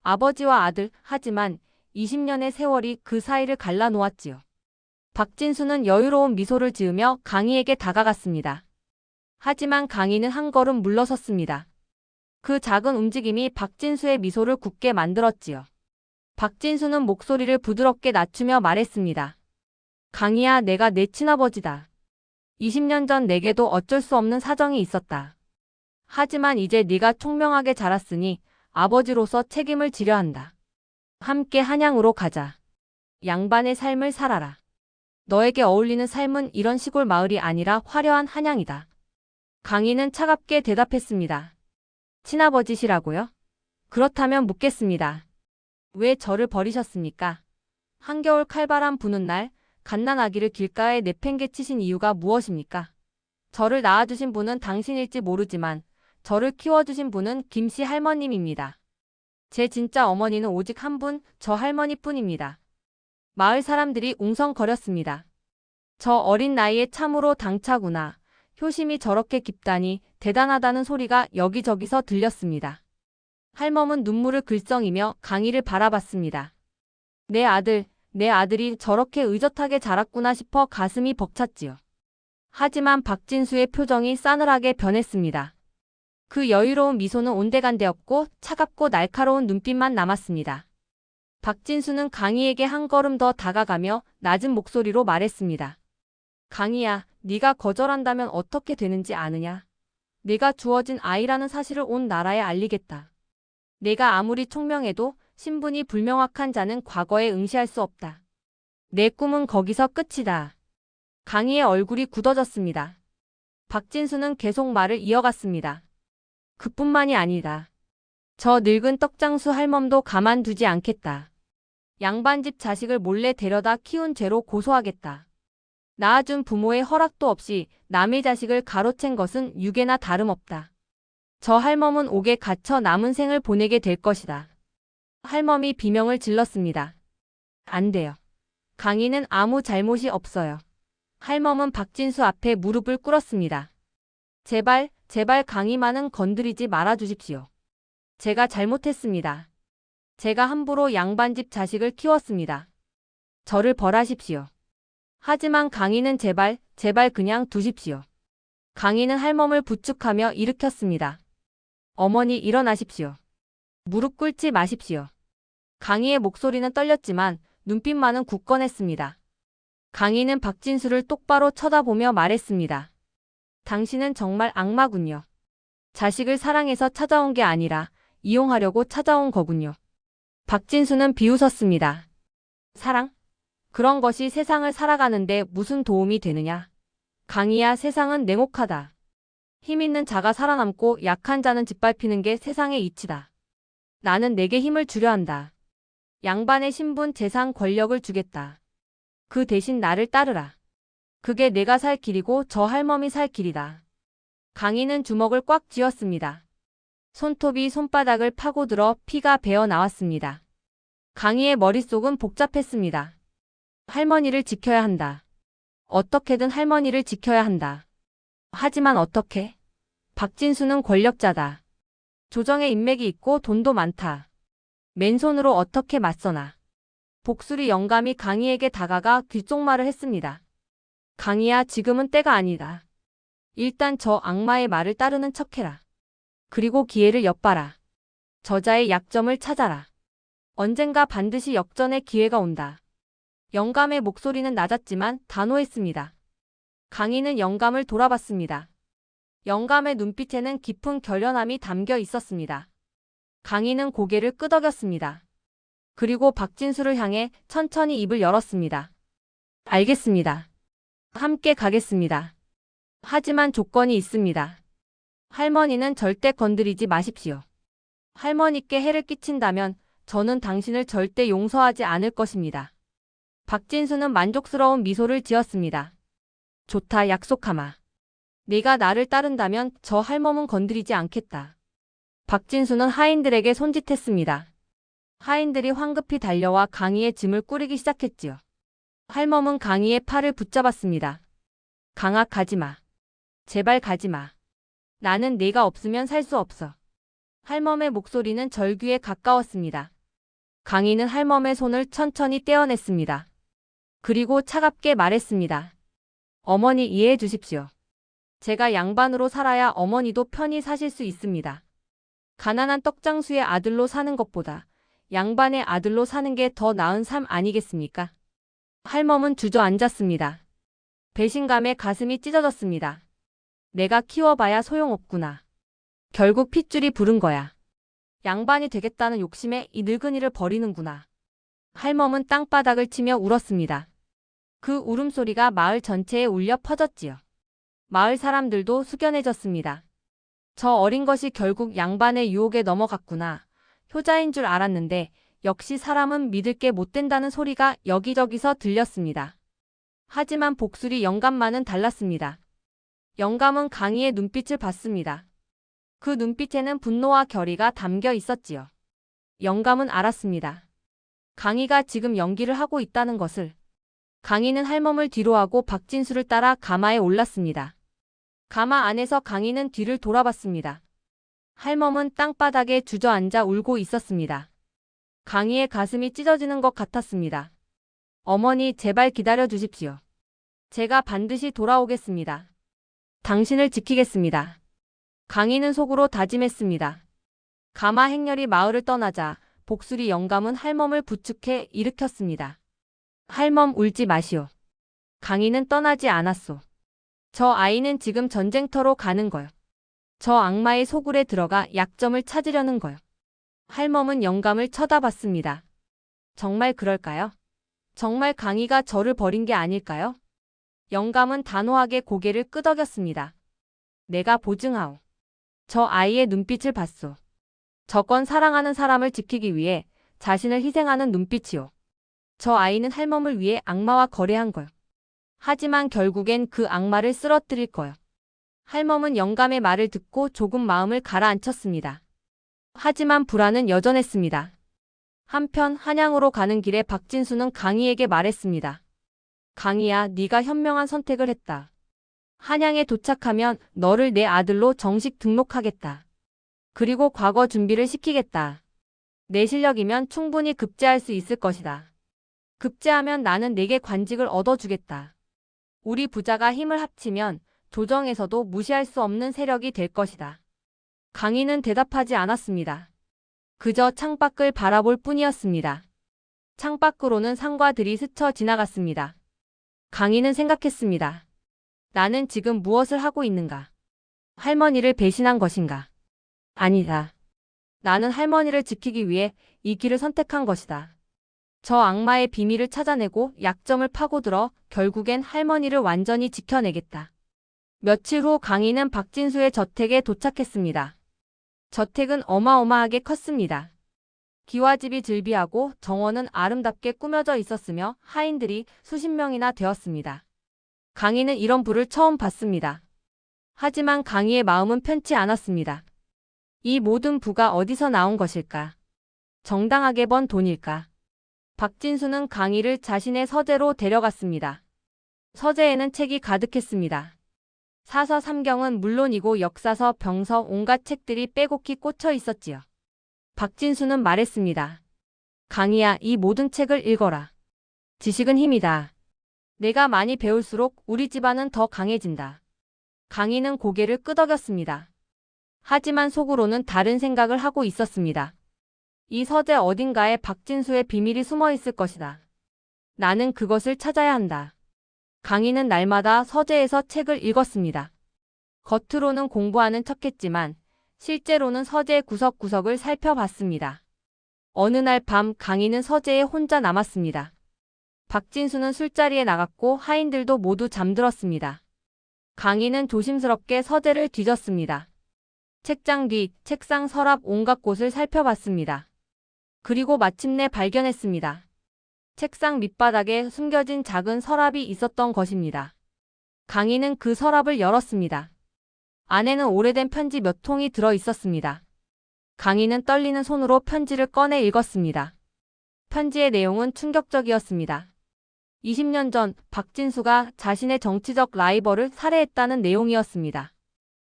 아버지와 아들, 하지만 20년의 세월이 그 사이를 갈라놓았지요. 박진수는 여유로운 미소를 지으며 강희에게 다가갔습니다. 하지만 강희는 한 걸음 물러섰습니다. 그 작은 움직임이 박진수의 미소를 굳게 만들었지요. 박진수는 목소리를 부드럽게 낮추며 말했습니다. 강희야, 내가 내 친아버지다. 20년 전 내게도 어쩔 수 없는 사정이 있었다. 하지만 이제 네가 총명하게 자랐으니 아버지로서 책임을 지려 한다. 함께 한양으로 가자. 양반의 삶을 살아라. 너에게 어울리는 삶은 이런 시골 마을이 아니라 화려한 한양이다. 강희는 차갑게 대답했습니다. 친아버지시라고요? 그렇다면 묻겠습니다. 왜 저를 버리셨습니까? 한겨울 칼바람 부는 날 갓난아기를 길가에 내팽개치신 이유가 무엇입니까? 저를 낳아주신 분은 당신일지 모르지만 저를 키워주신 분은 김씨 할머님입니다. 제 진짜 어머니는 오직 한 분, 저 할머니뿐입니다. 마을 사람들이 웅성거렸습니다. 저 어린 나이에 참으로 당차구나. 효심이 저렇게 깊다니 대단하다는 소리가 여기저기서 들렸습니다. 할멈은 눈물을 글썽이며 강희를 바라봤습니다. 내 아들, 내 아들이 저렇게 의젓하게 자랐구나 싶어 가슴이 벅찼지요. 하지만 박진수의 표정이 싸늘하게 변했습니다. 그 여유로운 미소는 온데간데없고 차갑고 날카로운 눈빛만 남았습니다. 박진수는 강희에게 한 걸음 더 다가가며 낮은 목소리로 말했습니다. 강희야, 네가 거절한다면 어떻게 되는지 아느냐? 네가 주어진 아이라는 사실을 온 나라에 알리겠다. 내가 아무리 총명해도 신분이 불명확한 자는 과거에 응시할 수 없다. 내 꿈은 거기서 끝이다. 강희의 얼굴이 굳어졌습니다. 박진수는 계속 말을 이어갔습니다. 그뿐만이 아니다. 저 늙은 떡장수 할멈도 가만두지 않겠다. 양반집 자식을 몰래 데려다 키운 죄로 고소하겠다. 낳아준 부모의 허락도 없이 남의 자식을 가로챈 것은 유괴나 다름없다. 저 할멈은 옥에 갇혀 남은 생을 보내게 될 것이다. 할멈이 비명을 질렀습니다. 안 돼요. 강희는 아무 잘못이 없어요. 할멈은 박진수 앞에 무릎을 꿇었습니다. 제발, 제발 강희만은 건드리지 말아주십시오. 제가 잘못했습니다. 제가 함부로 양반집 자식을 키웠습니다. 저를 벌하십시오. 하지만 강희는 제발, 제발 그냥 두십시오. 강희는 할멈을 부축하며 일으켰습니다. 어머니 일어나십시오. 무릎 꿇지 마십시오. 강희의 목소리는 떨렸지만 눈빛만은 굳건했습니다. 강희는 박진수를 똑바로 쳐다보며 말했습니다. 당신은 정말 악마군요. 자식을 사랑해서 찾아온 게 아니라 이용하려고 찾아온 거군요. 박진수는 비웃었습니다. 사랑? 그런 것이 세상을 살아가는데 무슨 도움이 되느냐? 강희야, 세상은 냉혹하다. 힘 있는 자가 살아남고 약한 자는 짓밟히는 게 세상의 이치다. 나는 내게 힘을 주려 한다. 양반의 신분, 재산, 권력을 주겠다. 그 대신 나를 따르라. 그게 내가 살 길이고 저 할멈이 살 길이다. 강희는 주먹을 꽉 쥐었습니다. 손톱이 손바닥을 파고들어 피가 배어 나왔습니다. 강희의 머릿속은 복잡했습니다. 할머니를 지켜야 한다. 어떻게든 할머니를 지켜야 한다. 하지만 어떻게? 박진수는 권력자다. 조정에 인맥이 있고 돈도 많다. 맨손으로 어떻게 맞서나. 복수리 영감이 강희에게 다가가 귓속말을 했습니다. 강희야, 지금은 때가 아니다. 일단 저 악마의 말을 따르는 척해라. 그리고 기회를 엿봐라. 저자의 약점을 찾아라. 언젠가 반드시 역전의 기회가 온다. 영감의 목소리는 낮았지만 단호했습니다. 강희는 영감을 돌아봤습니다. 영감의 눈빛에는 깊은 결연함이 담겨 있었습니다. 강희는 고개를 끄덕였습니다. 그리고 박진수를 향해 천천히 입을 열었습니다. 알겠습니다. 함께 가겠습니다. 하지만 조건이 있습니다. 할머니는 절대 건드리지 마십시오. 할머니께 해를 끼친다면 저는 당신을 절대 용서하지 않을 것입니다. 박진수는 만족스러운 미소를 지었습니다. 좋다, 약속하마. 네가 나를 따른다면 저 할멈은 건드리지 않겠다. 박진수는 하인들에게 손짓했습니다. 하인들이 황급히 달려와 강희의 짐을 꾸리기 시작했지요. 할멈은 강희의 팔을 붙잡았습니다. 강아, 가지마. 제발 가지마. 나는 네가 없으면 살 수 없어. 할멈의 목소리는 절규에 가까웠습니다. 강희는 할멈의 손을 천천히 떼어냈습니다. 그리고 차갑게 말했습니다. 어머니, 이해해 주십시오. 제가 양반으로 살아야 어머니도 편히 사실 수 있습니다. 가난한 떡장수의 아들로 사는 것보다 양반의 아들로 사는 게 더 나은 삶 아니겠습니까? 할멈은 주저앉았습니다. 배신감에 가슴이 찢어졌습니다. 내가 키워봐야 소용없구나. 결국 핏줄이 부른 거야. 양반이 되겠다는 욕심에 이 늙은이를 버리는구나. 할멈은 땅바닥을 치며 울었습니다. 그 울음소리가 마을 전체에 울려 퍼졌지요. 마을 사람들도 숙연해졌습니다. 저 어린 것이 결국 양반의 유혹에 넘어갔구나. 효자인 줄 알았는데 역시 사람은 믿을 게 못 된다는 소리가 여기저기서 들렸습니다. 하지만 복수리 영감만은 달랐습니다. 영감은 강희의 눈빛을 봤습니다. 그 눈빛에는 분노와 결의가 담겨 있었지요. 영감은 알았습니다. 강희가 지금 연기를 하고 있다는 것을. 강희는 할멈을 뒤로하고 박진수를 따라 가마에 올랐습니다. 가마 안에서 강희는 뒤를 돌아봤습니다. 할멈은 땅바닥에 주저앉아 울고 있었습니다. 강희의 가슴이 찢어지는 것 같았습니다. 어머니, 제발 기다려 주십시오. 제가 반드시 돌아오겠습니다. 당신을 지키겠습니다. 강희는 속으로 다짐했습니다. 가마 행렬이 마을을 떠나자 복수리 영감은 할멈을 부축해 일으켰습니다. 할멈, 울지 마시오. 강희는 떠나지 않았소. 저 아이는 지금 전쟁터로 가는 거요. 저 악마의 소굴에 들어가 약점을 찾으려는 거요. 할멈은 영감을 쳐다봤습니다. 정말 그럴까요? 정말 강희가 저를 버린 게 아닐까요? 영감은 단호하게 고개를 끄덕였습니다. 내가 보증하오. 저 아이의 눈빛을 봤소. 저건 사랑하는 사람을 지키기 위해 자신을 희생하는 눈빛이오. 저 아이는 할멈을 위해 악마와 거래한 거요. 하지만 결국엔 그 악마를 쓰러뜨릴 거요. 할멈은 영감의 말을 듣고 조금 마음을 가라앉혔습니다. 하지만 불안은 여전했습니다. 한편 한양으로 가는 길에 박진수는 강희에게 말했습니다. 강희야, 네가 현명한 선택을 했다. 한양에 도착하면 너를 내 아들로 정식 등록하겠다. 그리고 과거 준비를 시키겠다. 내 실력이면 충분히 급제할 수 있을 것이다. 급제하면 나는 내게 관직을 얻어주겠다. 우리 부자가 힘을 합치면 조정에서도 무시할 수 없는 세력이 될 것이다. 강희는 대답하지 않았습니다. 그저 창밖을 바라볼 뿐이었습니다. 창밖으로는 산과 들이 스쳐 지나갔습니다. 강희는 생각했습니다. 나는 지금 무엇을 하고 있는가? 할머니를 배신한 것인가? 아니다. 나는 할머니를 지키기 위해 이 길을 선택한 것이다. 저 악마의 비밀을 찾아내고 약점을 파고들어 결국엔 할머니를 완전히 지켜내겠다. 며칠 후 강희는 박진수의 저택에 도착했습니다. 저택은 어마어마하게 컸습니다. 기와집이 즐비하고 정원은 아름답게 꾸며져 있었으며 하인들이 수십 명이나 되었습니다. 강희는 이런 부를 처음 봤습니다. 하지만 강희의 마음은 편치 않았습니다. 이 모든 부가 어디서 나온 것일까? 정당하게 번 돈일까? 박진수는 강희를 자신의 서재로 데려갔습니다. 서재에는 책이 가득했습니다. 사서 삼경은 물론이고 역사서, 병서, 온갖 책들이 빼곡히 꽂혀 있었지요. 박진수는 말했습니다. 강희야, 이 모든 책을 읽어라. 지식은 힘이다. 내가 많이 배울수록 우리 집안은 더 강해진다. 강희는 고개를 끄덕였습니다. 하지만 속으로는 다른 생각을 하고 있었습니다. 이 서재 어딘가에 박진수의 비밀이 숨어 있을 것이다. 나는 그것을 찾아야 한다. 강희는 날마다 서재에서 책을 읽었습니다. 겉으로는 공부하는 척했지만 실제로는 서재 구석구석을 살펴봤습니다. 어느 날 밤 강희는 서재에 혼자 남았습니다. 박진수는 술자리에 나갔고 하인들도 모두 잠들었습니다. 강희는 조심스럽게 서재를 뒤졌습니다. 책장 뒤, 책상, 서랍 온갖 곳을 살펴봤습니다. 그리고 마침내 발견했습니다. 책상 밑바닥에 숨겨진 작은 서랍이 있었던 것입니다. 강희는 그 서랍을 열었습니다. 안에는 오래된 편지 몇 통이 들어 있었습니다. 강희는 떨리는 손으로 편지를 꺼내 읽었습니다. 편지의 내용은 충격적이었습니다. 20년 전 박진수가 자신의 정치적 라이벌을 살해했다는 내용이었습니다.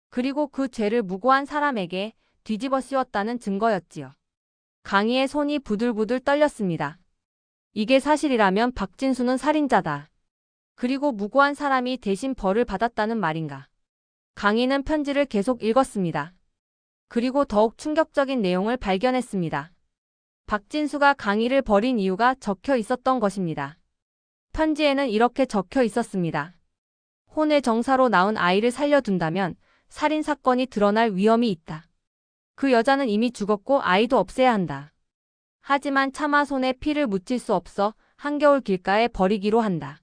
그리고 그 죄를 무고한 사람에게 뒤집어 씌웠다는 증거였지요. 강희의 손이 부들부들 떨렸습니다. 이게 사실이라면 박진수는 살인자다. 그리고 무고한 사람이 대신 벌을 받았다는 말인가. 강희는 편지를 계속 읽었습니다. 그리고 더욱 충격적인 내용을 발견했습니다. 박진수가 강희를 버린 이유가 적혀 있었던 것입니다. 편지에는 이렇게 적혀 있었습니다. 혼외 정사로 낳은 아이를 살려둔다면 살인사건이 드러날 위험이 있다. 그 여자는 이미 죽었고 아이도 없애야 한다. 하지만 차마 손에 피를 묻힐 수 없어 한겨울 길가에 버리기로 한다.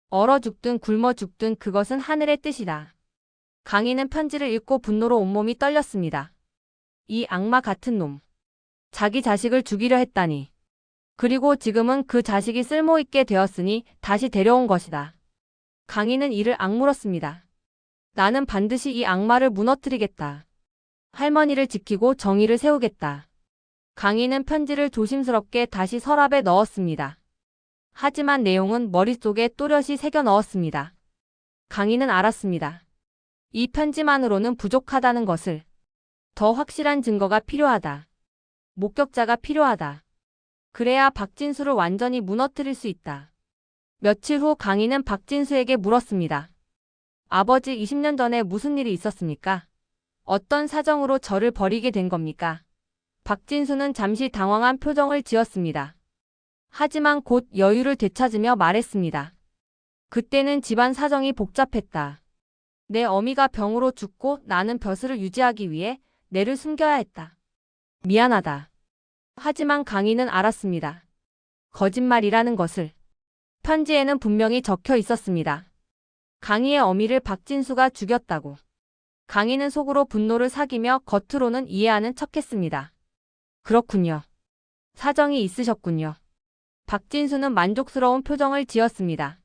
얼어 죽든 굶어 죽든 그것은 하늘의 뜻이다. 강희는 편지를 읽고 분노로 온몸이 떨렸습니다. 이 악마 같은 놈. 자기 자식을 죽이려 했다니. 그리고 지금은 그 자식이 쓸모있게 되었으니 다시 데려온 것이다. 강희는 이를 악물었습니다. 나는 반드시 이 악마를 무너뜨리겠다. 할머니를 지키고 정의를 세우겠다. 강희는 편지를 조심스럽게 다시 서랍에 넣었습니다. 하지만 내용은 머릿속에 또렷이 새겨 넣었습니다. 강희는 알았습니다. 이 편지만으로는 부족하다는 것을. 더 확실한 증거가 필요하다. 목격자가 필요하다. 그래야 박진수를 완전히 무너뜨릴 수 있다. 며칠 후 강희는 박진수에게 물었습니다. 아버지, 20년 전에 무슨 일이 있었습니까? 어떤 사정으로 저를 버리게 된 겁니까? 박진수는 잠시 당황한 표정을 지었습니다. 하지만 곧 여유를 되찾으며 말했습니다. 그때는 집안 사정이 복잡했다. 내 어미가 병으로 죽고 나는 벼슬을 유지하기 위해 내를 숨겨야 했다. 미안하다. 하지만 강희는 알았습니다. 거짓말이라는 것을. 편지에는 분명히 적혀 있었습니다. 강희의 어미를 박진수가 죽였다고. 강희는 속으로 분노를 사기며 겉으로는 이해하는 척했습니다. 그렇군요. 사정이 있으셨군요. 박진수는 만족스러운 표정을 지었습니다.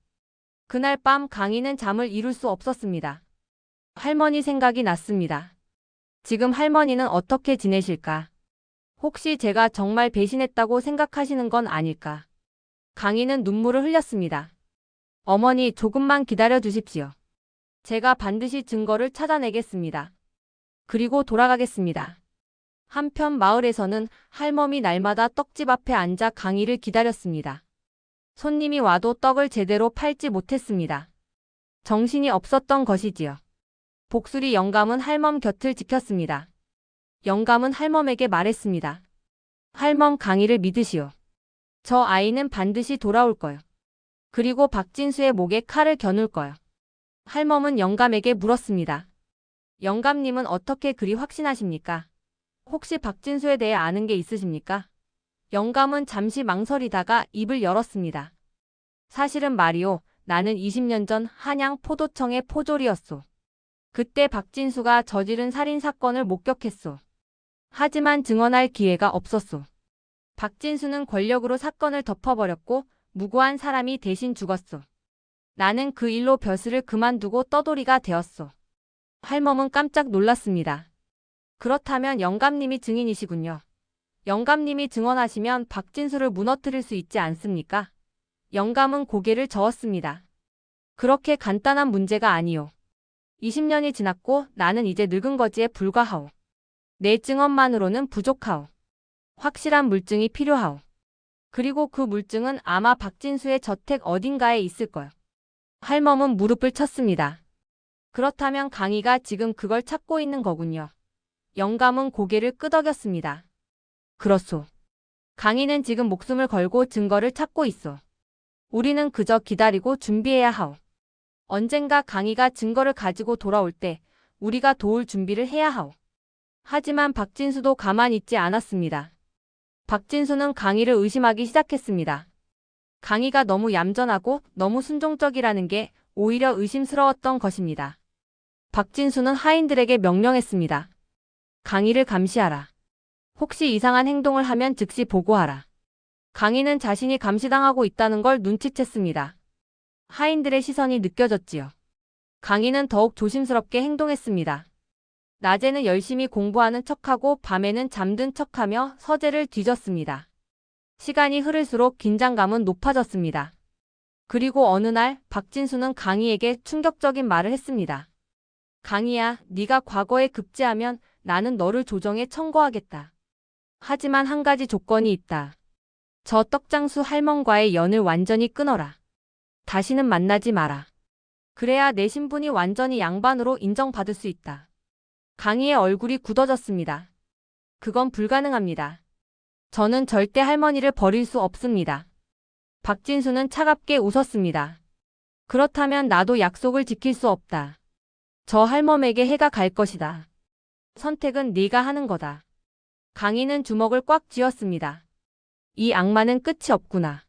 그날 밤 강희는 잠을 이룰 수 없었습니다. 할머니 생각이 났습니다. 지금 할머니는 어떻게 지내실까? 혹시 제가 정말 배신했다고 생각하시는 건 아닐까? 강희는 눈물을 흘렸습니다. 어머니, 조금만 기다려 주십시오. 제가 반드시 증거를 찾아내겠습니다. 그리고 돌아가겠습니다. 한편 마을에서는 할멈이 날마다 떡집 앞에 앉아 강희를 기다렸습니다. 손님이 와도 떡을 제대로 팔지 못했습니다. 정신이 없었던 것이지요. 복수리 영감은 할멈 곁을 지켰습니다. 영감은 할멈에게 말했습니다. 할멈, 강희를 믿으시오. 저 아이는 반드시 돌아올 거요. 그리고 박진수의 목에 칼을 겨눌 거요. 할멈은 영감에게 물었습니다. 영감님은 어떻게 그리 확신하십니까? 혹시 박진수에 대해 아는 게 있으십니까? 영감은 잠시 망설이다가 입을 열었습니다. 사실은 말이오, 나는 20년 전 한양 포도청의 포졸이었소. 그때 박진수가 저지른 살인사건을 목격했소. 하지만 증언할 기회가 없었소. 박진수는 권력으로 사건을 덮어버렸고 무고한 사람이 대신 죽었소. 나는 그 일로 벼슬을 그만두고 떠돌이가 되었소. 할멈은 깜짝 놀랐습니다. 그렇다면 영감님이 증인이시군요. 영감님이 증언하시면 박진수를 무너뜨릴 수 있지 않습니까? 영감은 고개를 저었습니다. 그렇게 간단한 문제가 아니오. 20년이 지났고 나는 이제 늙은 거지에 불과하오. 내 증언만으로는 부족하오. 확실한 물증이 필요하오. 그리고 그 물증은 아마 박진수의 저택 어딘가에 있을 거요. 할멈은 무릎을 쳤습니다. 그렇다면 강희가 지금 그걸 찾고 있는 거군요. 영감은 고개를 끄덕였습니다. 그렇소. 강희는 지금 목숨을 걸고 증거를 찾고 있어. 우리는 그저 기다리고 준비해야 하오. 언젠가 강희가 증거를 가지고 돌아올 때 우리가 도울 준비를 해야 하오. 하지만 박진수도 가만히 있지 않았습니다. 박진수는 강희를 의심하기 시작했습니다. 강희가 너무 얌전하고 너무 순종적이라는 게 오히려 의심스러웠던 것입니다. 박진수는 하인들에게 명령했습니다. 강희를 감시하라. 혹시 이상한 행동을 하면 즉시 보고하라. 강희는 자신이 감시당하고 있다는 걸 눈치챘습니다. 하인들의 시선이 느껴졌지요. 강희는 더욱 조심스럽게 행동했습니다. 낮에는 열심히 공부하는 척하고 밤에는 잠든 척하며 서재를 뒤졌습니다. 시간이 흐를수록 긴장감은 높아졌습니다. 그리고 어느 날 박진수는 강희에게 충격적인 말을 했습니다. 강희야, 네가 과거에 급제하면 나는 너를 조정에 청구하겠다. 하지만 한 가지 조건이 있다. 저 떡장수 할멈과의 연을 완전히 끊어라. 다시는 만나지 마라. 그래야 내 신분이 완전히 양반으로 인정받을 수 있다. 강희의 얼굴이 굳어졌습니다. 그건 불가능합니다. 저는 절대 할머니를 버릴 수 없습니다. 박진수는 차갑게 웃었습니다. 그렇다면 나도 약속을 지킬 수 없다. 저 할멈에게 해가 갈 것이다. 선택은 네가 하는 거다. 강희는 주먹을 꽉 쥐었습니다. 이 악마는 끝이 없구나.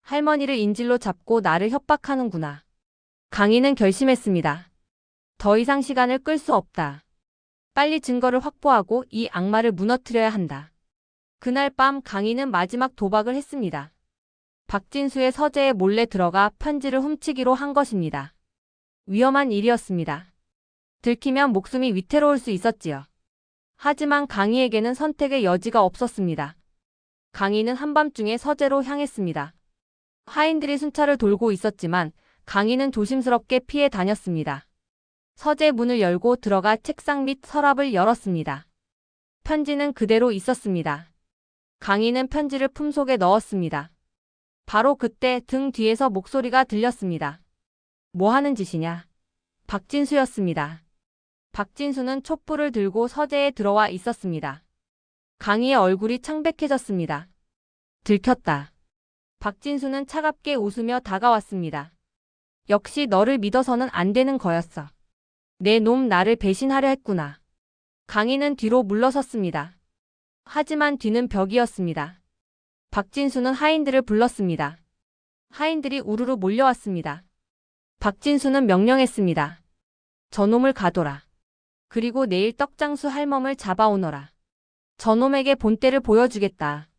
할머니를 인질로 잡고 나를 협박하는구나. 강희는 결심했습니다. 더 이상 시간을 끌 수 없다. 빨리 증거를 확보하고 이 악마를 무너뜨려야 한다. 그날 밤 강희는 마지막 도박을 했습니다. 박진수의 서재에 몰래 들어가 편지를 훔치기로 한 것입니다. 위험한 일이었습니다. 들키면 목숨이 위태로울 수 있었지요. 하지만 강희에게는 선택의 여지가 없었습니다. 강희는 한밤중에 서재로 향했습니다. 하인들이 순찰을 돌고 있었지만 강희는 조심스럽게 피해 다녔습니다. 서재 문을 열고 들어가 책상 및 서랍을 열었습니다. 편지는 그대로 있었습니다. 강희는 편지를 품속에 넣었습니다. 바로 그때 등 뒤에서 목소리가 들렸습니다. 뭐 하는 짓이냐? 박진수였습니다. 박진수는 촛불을 들고 서재에 들어와 있었습니다. 강희의 얼굴이 창백해졌습니다. 들켰다. 박진수는 차갑게 웃으며 다가왔습니다. 역시 너를 믿어서는 안 되는 거였어. 내 놈 나를 배신하려 했구나. 강희는 뒤로 물러섰습니다. 하지만 뒤는 벽이었습니다. 박진수는 하인들을 불렀습니다. 하인들이 우르르 몰려왔습니다. 박진수는 명령했습니다. 저놈을 가둬라. 그리고 내일 떡장수 할멈을 잡아오너라. 저놈에게 본때를 보여주겠다.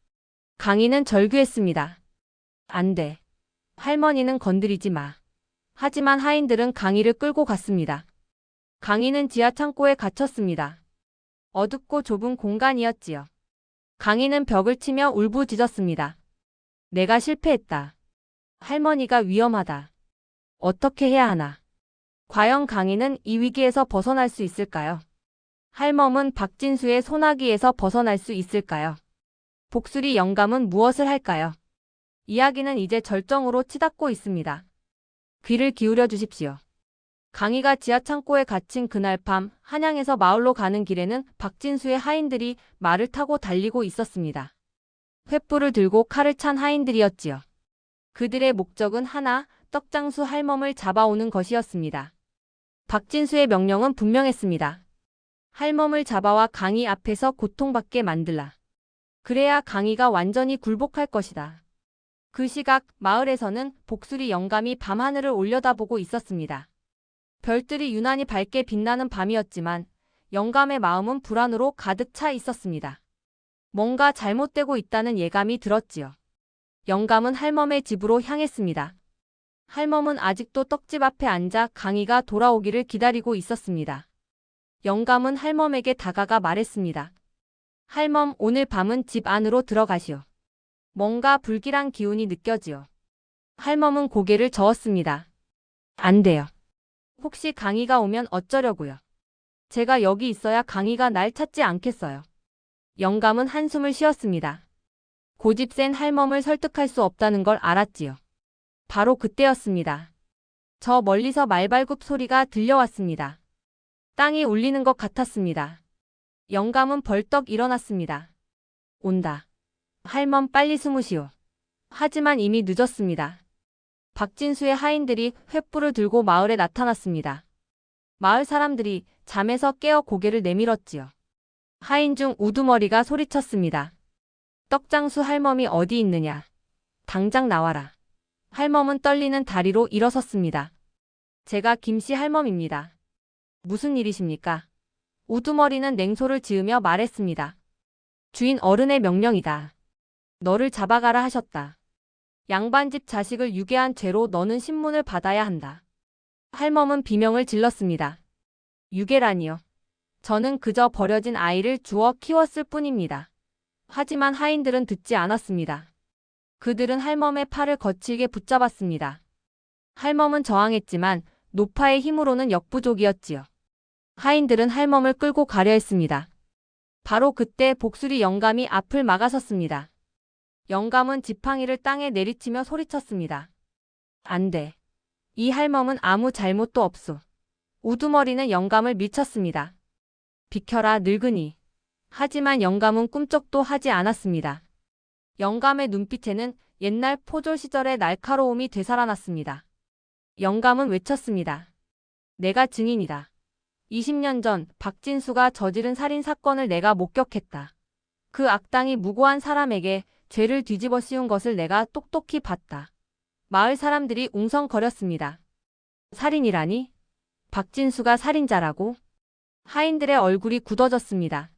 강희는 절규했습니다. 안 돼. 할머니는 건드리지 마. 하지만 하인들은 강희를 끌고 갔습니다. 강희는 지하 창고에 갇혔습니다. 어둡고 좁은 공간이었지요. 강희는 벽을 치며 울부짖었습니다. 내가 실패했다. 할머니가 위험하다. 어떻게 해야 하나? 과연 강희는 이 위기에서 벗어날 수 있을까요? 할멈은 박진수의 소나기에서 벗어날 수 있을까요? 복수리 영감은 무엇을 할까요? 이야기는 이제 절정으로 치닫고 있습니다. 귀를 기울여 주십시오. 강희가 지하창고에 갇힌 그날 밤 한양에서 마을로 가는 길에는 박진수의 하인들이 말을 타고 달리고 있었습니다. 횃불을 들고 칼을 찬 하인들이었지요. 그들의 목적은 하나, 떡장수 할멈을 잡아오는 것이었습니다. 박진수의 명령은 분명했습니다. 할멈을 잡아와 강희 앞에서 고통받게 만들라. 그래야 강희가 완전히 굴복할 것이다. 그 시각 마을에서는 복수리 영감이 밤하늘을 올려다보고 있었습니다. 별들이 유난히 밝게 빛나는 밤이었지만 영감의 마음은 불안으로 가득 차 있었습니다. 뭔가 잘못되고 있다는 예감이 들었지요. 영감은 할멈의 집으로 향했습니다. 할멈은 아직도 떡집 앞에 앉아 강희가 돌아오기를 기다리고 있었습니다. 영감은 할멈에게 다가가 말했습니다. 할멈, 오늘 밤은 집 안으로 들어가시오. 뭔가 불길한 기운이 느껴지요. 할멈은 고개를 저었습니다. 안 돼요. 혹시 강희가 오면 어쩌려고요? 제가 여기 있어야 강희가 날 찾지 않겠어요. 영감은 한숨을 쉬었습니다. 고집센 할멈을 설득할 수 없다는 걸 알았지요. 바로 그때였습니다. 저 멀리서 말발굽 소리가 들려왔습니다. 땅이 울리는 것 같았습니다. 영감은 벌떡 일어났습니다. 온다. 할멈 빨리 숨으시오. 하지만 이미 늦었습니다. 박진수의 하인들이 횃불을 들고 마을에 나타났습니다. 마을 사람들이 잠에서 깨어 고개를 내밀었지요. 하인 중 우두머리가 소리쳤습니다. 떡장수 할멈이 어디 있느냐? 당장 나와라. 할멈은 떨리는 다리로 일어섰습니다. 제가 김씨 할멈입니다. 무슨 일이십니까? 우두머리는 냉소를 지으며 말했습니다. 주인 어른의 명령이다. 너를 잡아가라 하셨다. 양반집 자식을 유괴한 죄로 너는 신문을 받아야 한다. 할멈은 비명을 질렀습니다. 유괴라니요. 저는 그저 버려진 아이를 주워 키웠을 뿐입니다. 하지만 하인들은 듣지 않았습니다. 그들은 할멈의 팔을 거칠게 붙잡았습니다. 할멈은 저항했지만 노파의 힘으로는 역부족이었지요. 하인들은 할멈을 끌고 가려 했습니다. 바로 그때 복수리 영감이 앞을 막아섰습니다. 영감은 지팡이를 땅에 내리치며 소리쳤습니다. 안 돼. 이 할멈은 아무 잘못도 없소. 우두머리는 영감을 밀쳤습니다. 비켜라 늙은이. 하지만 영감은 꿈쩍도 하지 않았습니다. 영감의 눈빛에는 옛날 포졸 시절의 날카로움이 되살아났습니다. 영감은 외쳤습니다. 내가 증인이다. 20년 전 박진수가 저지른 살인 사건을 내가 목격했다. 그 악당이 무고한 사람에게 죄를 뒤집어 씌운 것을 내가 똑똑히 봤다. 마을 사람들이 웅성거렸습니다. 살인이라니? 박진수가 살인자라고? 하인들의 얼굴이 굳어졌습니다.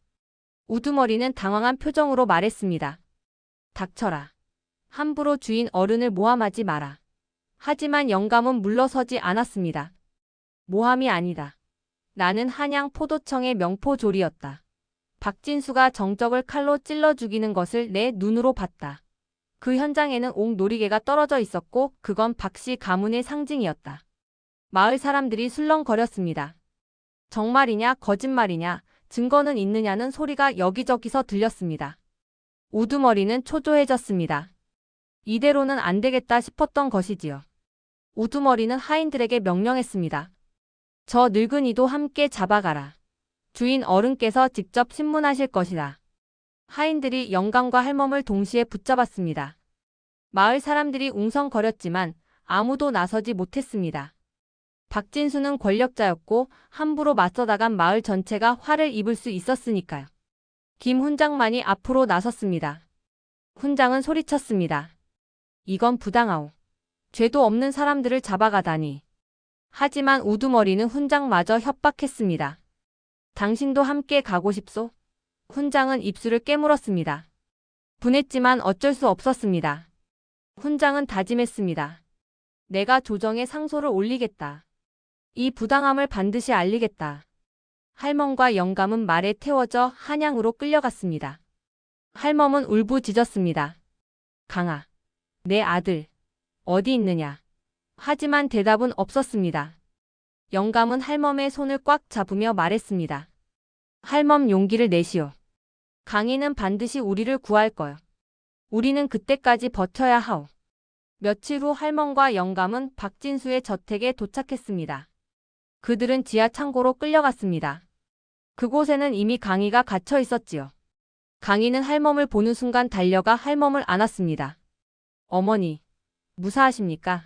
우두머리는 당황한 표정으로 말했습니다. 닥쳐라. 함부로 주인 어른을 모함하지 마라. 하지만 영감은 물러서지 않았습니다. 모함이 아니다. 나는 한양 포도청의 명포졸이었다. 박진수가 정적을 칼로 찔러 죽이는 것을 내 눈으로 봤다. 그 현장에는 옥놀이개가 떨어져 있었고 그건 박씨 가문의 상징이었다. 마을 사람들이 술렁거렸습니다. 정말이냐 거짓말이냐 증거는 있느냐는 소리가 여기저기서 들렸습니다. 우두머리는 초조해졌습니다. 이대로는 안 되겠다 싶었던 것이지요. 우두머리는 하인들에게 명령했습니다. 저 늙은이도 함께 잡아가라. 주인 어른께서 직접 신문하실 것이다. 하인들이 영감과 할멈을 동시에 붙잡았습니다. 마을 사람들이 웅성거렸지만 아무도 나서지 못했습니다. 박진수는 권력자였고 함부로 맞서다간 마을 전체가 화를 입을 수 있었으니까요. 김 훈장만이 앞으로 나섰습니다. 훈장은 소리쳤습니다. 이건 부당하오. 죄도 없는 사람들을 잡아가다니. 하지만 우두머리는 훈장마저 협박했습니다. 당신도 함께 가고 싶소? 훈장은 입술을 깨물었습니다. 분했지만 어쩔 수 없었습니다. 훈장은 다짐했습니다. 내가 조정에 상소를 올리겠다. 이 부당함을 반드시 알리겠다. 할멈과 영감은 말에 태워져 한양으로 끌려갔습니다. 할멈은 울부짖었습니다. 강아, 내 아들, 어디 있느냐? 하지만 대답은 없었습니다. 영감은 할멈의 손을 꽉 잡으며 말했습니다. 할멈 용기를 내시오. 강희는 반드시 우리를 구할 거요. 우리는 그때까지 버텨야 하오. 며칠 후 할멈과 영감은 박진수의 저택에 도착했습니다. 그들은 지하 창고로 끌려갔습니다. 그곳에는 이미 강희가 갇혀 있었지요. 강희는 할멈을 보는 순간 달려가 할멈을 안았습니다. 어머니, 무사하십니까?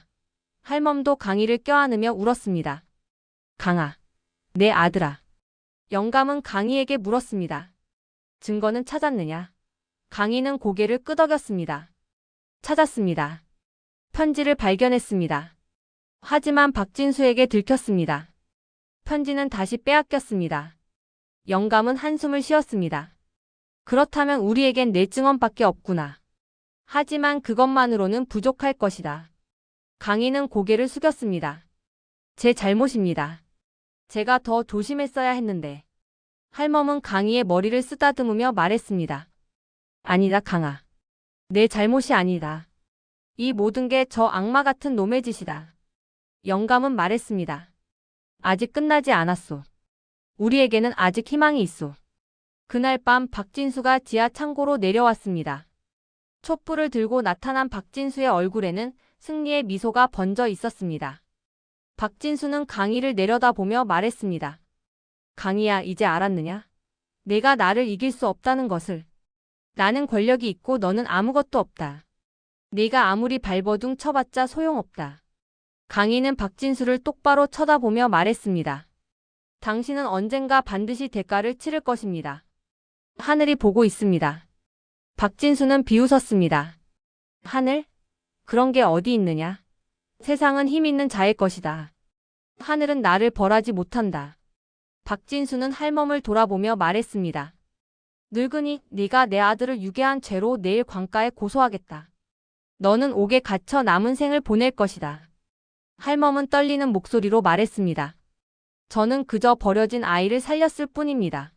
할멈도 강희를 껴안으며 울었습니다. 강아, 내 아들아. 영감은 강희에게 물었습니다. 증거는 찾았느냐? 강희는 고개를 끄덕였습니다. 찾았습니다. 편지를 발견했습니다. 하지만 박진수에게 들켰습니다. 편지는 다시 빼앗겼습니다. 영감은 한숨을 쉬었습니다. 그렇다면 우리에겐 내 증언밖에 없구나. 하지만 그것만으로는 부족할 것이다. 강희는 고개를 숙였습니다. 제 잘못입니다. 제가 더 조심했어야 했는데. 할멈은 강희의 머리를 쓰다듬으며 말했습니다. 아니다, 강아. 내 잘못이 아니다. 이 모든 게 저 악마 같은 놈의 짓이다. 영감은 말했습니다. 아직 끝나지 않았소. 우리에게는 아직 희망이 있소. 그날 밤 박진수가 지하 창고로 내려왔습니다. 촛불을 들고 나타난 박진수의 얼굴에는 승리의 미소가 번져 있었습니다. 박진수는 강희를 내려다보며 말했습니다. 강희야, 이제 알았느냐? 내가 나를 이길 수 없다는 것을. 나는 권력이 있고 너는 아무것도 없다. 네가 아무리 발버둥 쳐봤자 소용없다. 강희는 박진수를 똑바로 쳐다보며 말했습니다. 당신은 언젠가 반드시 대가를 치를 것입니다. 하늘이 보고 있습니다. 박진수는 비웃었습니다. 하늘? 그런 게 어디 있느냐? 세상은 힘 있는 자의 것이다. 하늘은 나를 벌하지 못한다. 박진수는 할멈을 돌아보며 말했습니다. 늙은이, 네가 내 아들을 유괴한 죄로 내일 관가에 고소하겠다. 너는 옥에 갇혀 남은 생을 보낼 것이다. 할멈은 떨리는 목소리로 말했습니다. 저는 그저 버려진 아이를 살렸을 뿐입니다.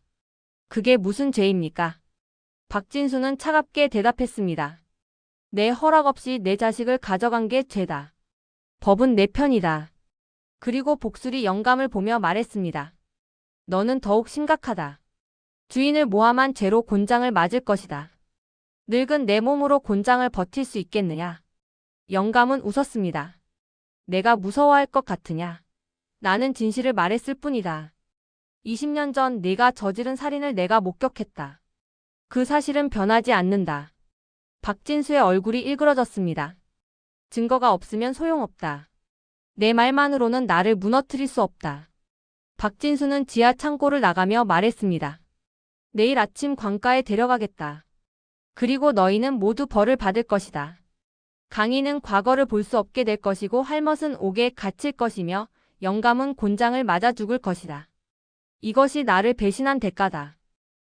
그게 무슨 죄입니까? 박진수는 차갑게 대답했습니다. 내 허락 없이 내 자식을 가져간 게 죄다. 법은 내 편이다. 그리고 복술이 영감을 보며 말했습니다. 너는 더욱 심각하다. 주인을 모함한 죄로 곤장을 맞을 것이다. 늙은 내 몸으로 곤장을 버틸 수 있겠느냐? 영감은 웃었습니다. 내가 무서워할 것 같으냐? 나는 진실을 말했을 뿐이다. 20년 전 네가 저지른 살인을 내가 목격했다. 그 사실은 변하지 않는다. 박진수의 얼굴이 일그러졌습니다. 증거가 없으면 소용없다. 내 말만으로는 나를 무너뜨릴 수 없다. 박진수는 지하 창고를 나가며 말했습니다. 내일 아침 관가에 데려가겠다. 그리고 너희는 모두 벌을 받을 것이다. 강희는 과거를 볼 수 없게 될 것이고 할멈은 옥에 갇힐 것이며 영감은 곤장을 맞아 죽을 것이다. 이것이 나를 배신한 대가다.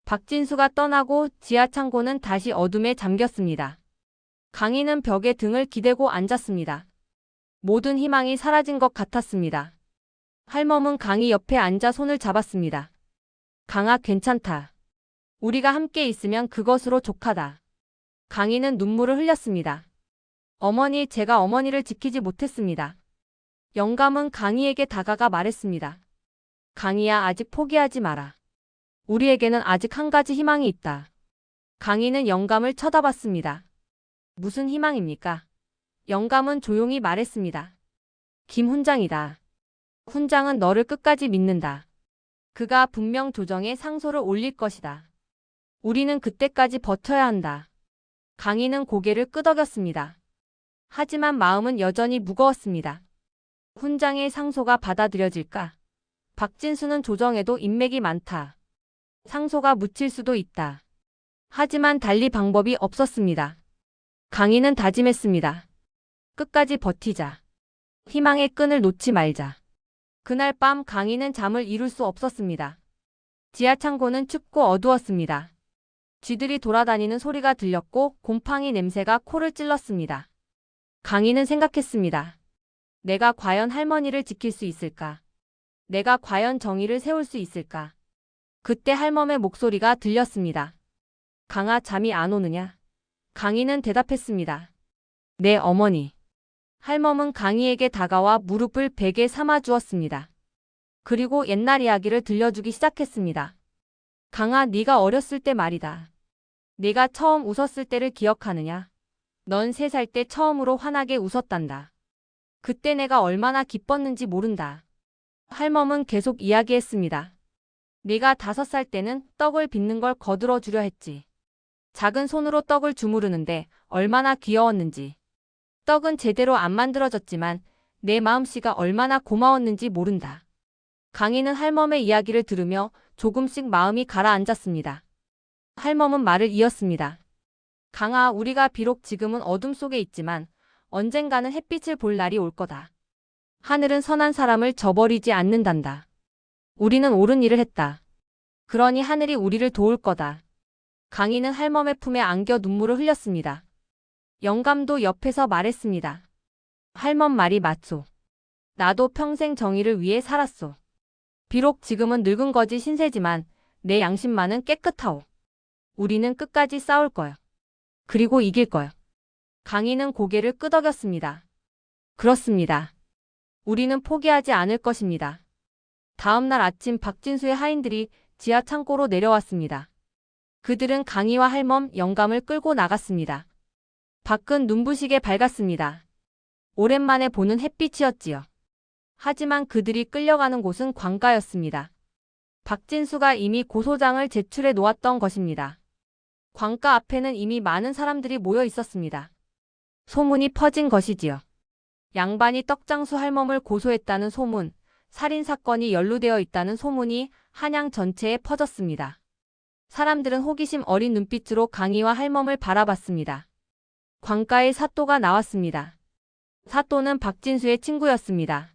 박진수가 떠나고 지하 창고는 다시 어둠에 잠겼습니다. 강희는 벽에 등을 기대고 앉았습니다. 모든 희망이 사라진 것 같았습니다. 할멈은 강희 옆에 앉아 손을 잡았습니다. 강아, 괜찮다. 우리가 함께 있으면 그것으로 족하다. 강희는 눈물을 흘렸습니다. 어머니, 제가 어머니를 지키지 못했습니다. 영감은 강희에게 다가가 말했습니다. 강희야, 아직 포기하지 마라. 우리에게는 아직 한 가지 희망이 있다. 강희는 영감을 쳐다봤습니다. 무슨 희망입니까? 영감은 조용히 말했습니다. 김 훈장이다. 훈장은 너를 끝까지 믿는다. 그가 분명 조정에 상소를 올릴 것이다. 우리는 그때까지 버텨야 한다. 강희는 고개를 끄덕였습니다. 하지만 마음은 여전히 무거웠습니다. 훈장의 상소가 받아들여질까? 박진수는 조정에도 인맥이 많다. 상소가 묻힐 수도 있다. 하지만 달리 방법이 없었습니다. 강희는 다짐했습니다. 끝까지 버티자. 희망의 끈을 놓지 말자. 그날 밤 강희는 잠을 이룰 수 없었습니다. 지하 창고는 춥고 어두웠습니다. 쥐들이 돌아다니는 소리가 들렸고 곰팡이 냄새가 코를 찔렀습니다. 강희는 생각했습니다. 내가 과연 할머니를 지킬 수 있을까? 내가 과연 정의를 세울 수 있을까? 그때 할멈의 목소리가 들렸습니다. 강아, 잠이 안 오느냐? 강희는 대답했습니다. 네, 어머니. 할멈은 강희에게 다가와 무릎을 베개 삼아 주었습니다. 그리고 옛날 이야기를 들려주기 시작했습니다. 강아, 네가 어렸을 때 말이다. 네가 처음 웃었을 때를 기억하느냐? 넌 3살 때 처음으로 환하게 웃었단다. 그때 내가 얼마나 기뻤는지 모른다. 할멈은 계속 이야기했습니다. 네가 5살 때는 떡을 빚는 걸 거들어 주려 했지. 작은 손으로 떡을 주무르는데 얼마나 귀여웠는지. 떡은 제대로 안 만들어졌지만 내 마음씨가 얼마나 고마웠는지 모른다. 강희는 할멈의 이야기를 들으며 조금씩 마음이 가라앉았습니다. 할멈은 말을 이었습니다. 강아, 우리가 비록 지금은 어둠 속에 있지만 언젠가는 햇빛을 볼 날이 올 거다. 하늘은 선한 사람을 저버리지 않는단다. 우리는 옳은 일을 했다. 그러니 하늘이 우리를 도울 거다. 강희는 할멈의 품에 안겨 눈물을 흘렸습니다. 영감도 옆에서 말했습니다. 할멈 말이 맞소. 나도 평생 정의를 위해 살았소. 비록 지금은 늙은 거지 신세지만 내 양심만은 깨끗하오. 우리는 끝까지 싸울 거야. 그리고 이길 거야. 강희는 고개를 끄덕였습니다. 그렇습니다. 우리는 포기하지 않을 것입니다. 다음 날 아침 박진수의 하인들이 지하 창고로 내려왔습니다. 그들은 강희와 할멈, 영감을 끌고 나갔습니다. 밖은 눈부시게 밝았습니다. 오랜만에 보는 햇빛이었지요. 하지만 그들이 끌려가는 곳은 광가였습니다. 박진수가 이미 고소장을 제출해 놓았던 것입니다. 광가 앞에는 이미 많은 사람들이 모여 있었습니다. 소문이 퍼진 것이지요. 양반이 떡장수 할멈을 고소했다는 소문, 살인사건이 연루되어 있다는 소문이 한양 전체에 퍼졌습니다. 사람들은 호기심 어린 눈빛으로 강희와 할멈을 바라봤습니다. 광가에 사또가 나왔습니다. 사또는 박진수의 친구였습니다.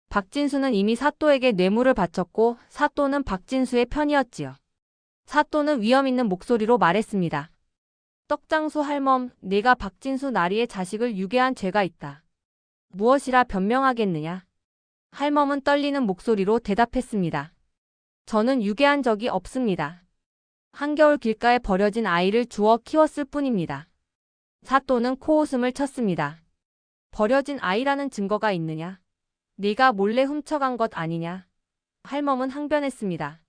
박진수는 이미 사또에게 뇌물을 바쳤고 사또는 박진수의 편이었지요. 사또는 위험 있는 목소리로 말했습니다. 떡장수 할멈, 네가 박진수 나리의 자식을 유괴한 죄가 있다. 무엇이라 변명하겠느냐? 할멈은 떨리는 목소리로 대답했습니다. 저는 유괴한 적이 없습니다. 한겨울 길가에 버려진 아이를 주워 키웠을 뿐입니다. 사또는 코웃음을 쳤습니다. 버려진 아이라는 증거가 있느냐? 네가 몰래 훔쳐간 것 아니냐? 할멈은 항변했습니다.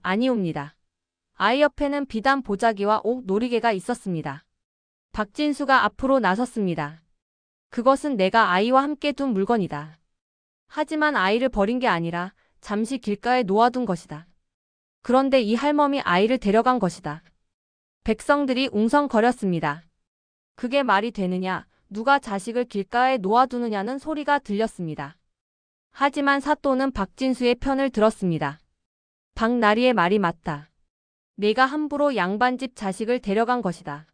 아니옵니다. 아이 옆에는 비단 보자기와 옥 놀이개가 있었습니다. 박진수가 앞으로 나섰습니다. 그것은 내가 아이와 함께 둔 물건이다. 하지만 아이를 버린 게 아니라 잠시 길가에 놓아둔 것이다. 그런데 이 할멈이 아이를 데려간 것이다. 백성들이 웅성거렸습니다. 그게 말이 되느냐, 누가 자식을 길가에 놓아두느냐는 소리가 들렸습니다. 하지만 사또는 박진수의 편을 들었습니다. 박나리의 말이 맞다. 내가 함부로 양반집 자식을 데려간 것이다.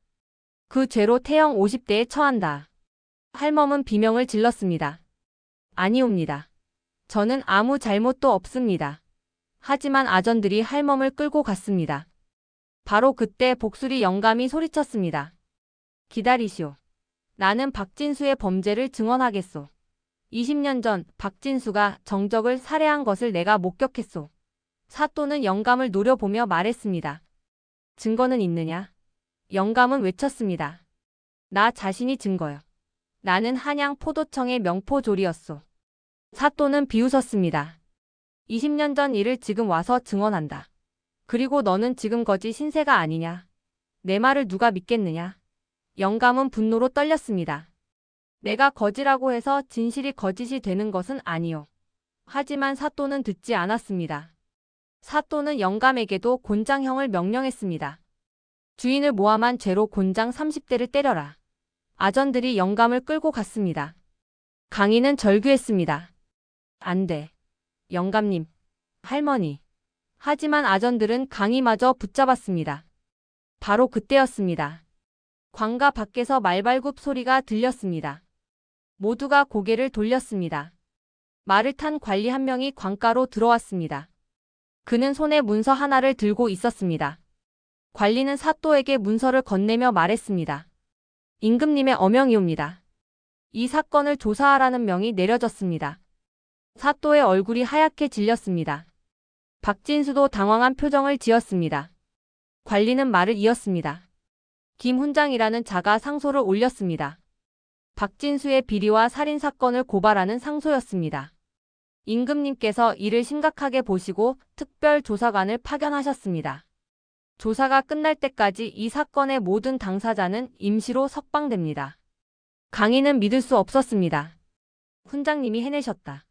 그 죄로 태형 50대에 처한다. 할멈은 비명을 질렀습니다. 아니옵니다. 저는 아무 잘못도 없습니다. 하지만 아전들이 할멈을 끌고 갔습니다. 바로 그때 복수리 영감이 소리쳤습니다. 기다리시오. 나는 박진수의 범죄를 증언하겠소. 20년 전 박진수가 정적을 살해한 것을 내가 목격했소. 사또는 영감을 노려보며 말했습니다. 증거는 있느냐? 영감은 외쳤습니다. 나 자신이 증거요. 나는 한양 포도청의 명포졸이었소. 사또는 비웃었습니다. 20년 전 일을 지금 와서 증언한다. 그리고 너는 지금 거지 신세가 아니냐? 내 말을 누가 믿겠느냐? 영감은 분노로 떨렸습니다. 내가 거지라고 해서 진실이 거짓이 되는 것은 아니오. 하지만 사또는 듣지 않았습니다. 사또는 영감에게도 곤장형을 명령했습니다. 주인을 모함한 죄로 곤장 30대를 때려라. 아전들이 영감을 끌고 갔습니다. 강인은 절규했습니다. 안 돼. 영감님. 할머니. 하지만 아전들은 강희마저 붙잡았습니다. 바로 그때였습니다. 관가 밖에서 말발굽 소리가 들렸습니다. 모두가 고개를 돌렸습니다. 말을 탄 관리 한 명이 관가로 들어왔습니다. 그는 손에 문서 하나를 들고 있었습니다. 관리는 사또에게 문서를 건네며 말했습니다. 임금님의 어명이옵니다. 이 사건을 조사하라는 명이 내려졌습니다. 사또의 얼굴이 하얗게 질렸습니다. 박진수도 당황한 표정을 지었습니다. 관리는 말을 이었습니다. 김 훈장이라는 자가 상소를 올렸습니다. 박진수의 비리와 살인사건을 고발하는 상소였습니다. 임금님께서 이를 심각하게 보시고 특별조사관을 파견하셨습니다. 조사가 끝날 때까지 이 사건의 모든 당사자는 임시로 석방됩니다. 강인은 믿을 수 없었습니다. 훈장님이 해내셨다.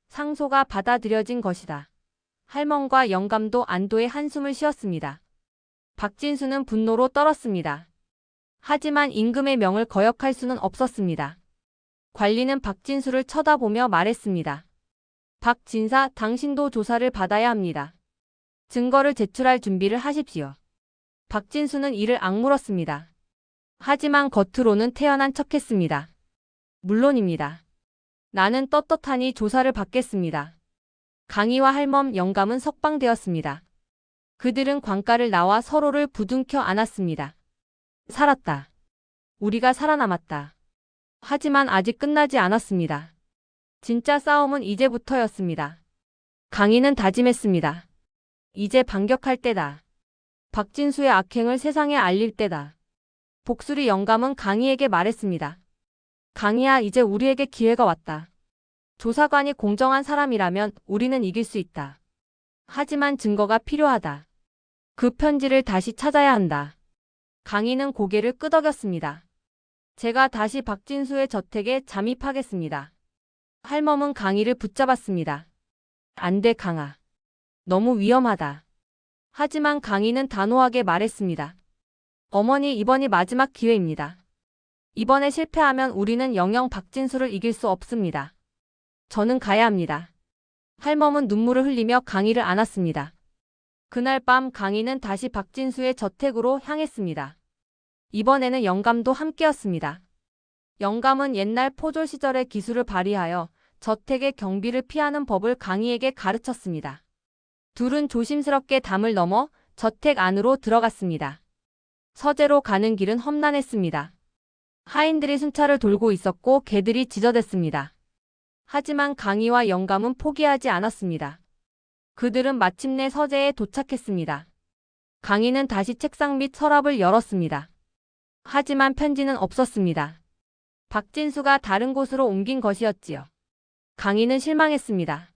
상소가 받아들여진 것이다. 할멈과 영감도 안도의 한숨을 쉬었습니다. 박진수는 분노로 떨었습니다. 하지만 임금의 명을 거역할 수는 없었습니다. 관리는 박진수를 쳐다보며 말했습니다. 박 진사, 당신도 조사를 받아야 합니다. 증거를 제출할 준비를 하십시오. 박진수는 이를 악물었습니다. 하지만 겉으로는 태연한 척했습니다. 물론입니다. 나는 떳떳하니 조사를 받겠습니다. 강희와 할멈, 영감은 석방되었습니다. 그들은 관가를 나와 서로를 부둥켜 안았습니다. 살았다. 우리가 살아남았다. 하지만 아직 끝나지 않았습니다. 진짜 싸움은 이제부터였습니다. 강희는 다짐했습니다. 이제 반격할 때다. 박진수의 악행을 세상에 알릴 때다. 복수리 영감은 강희에게 말했습니다. 강희야, 이제 우리에게 기회가 왔다. 조사관이 공정한 사람이라면 우리는 이길 수 있다. 하지만 증거가 필요하다. 그 편지를 다시 찾아야 한다. 강희는 고개를 끄덕였습니다. 제가 다시 박진수의 저택에 잠입하겠습니다. 할멈은 강희를 붙잡았습니다. 안 돼, 강아. 너무 위험하다. 하지만 강희는 단호하게 말했습니다. 어머니, 이번이 마지막 기회입니다. 이번에 실패하면 우리는 영영 박진수를 이길 수 없습니다. 저는 가야 합니다. 할멈은 눈물을 흘리며 강희를 안았습니다. 그날 밤 강희는 다시 박진수의 저택으로 향했습니다. 이번에는 영감도 함께였습니다. 영감은 옛날 포졸 시절의 기술을 발휘하여 저택의 경비를 피하는 법을 강희에게 가르쳤습니다. 둘은 조심스럽게 담을 넘어 저택 안으로 들어갔습니다. 서재로 가는 길은 험난했습니다. 하인들이 순찰을 돌고 있었고 개들이 짖어댔습니다. 하지만 강희와 영감은 포기하지 않았습니다. 그들은 마침내 서재에 도착했습니다. 강희는 다시 책상 및 서랍을 열었습니다. 하지만 편지는 없었습니다. 박진수가 다른 곳으로 옮긴 것이었지요. 강희는 실망했습니다.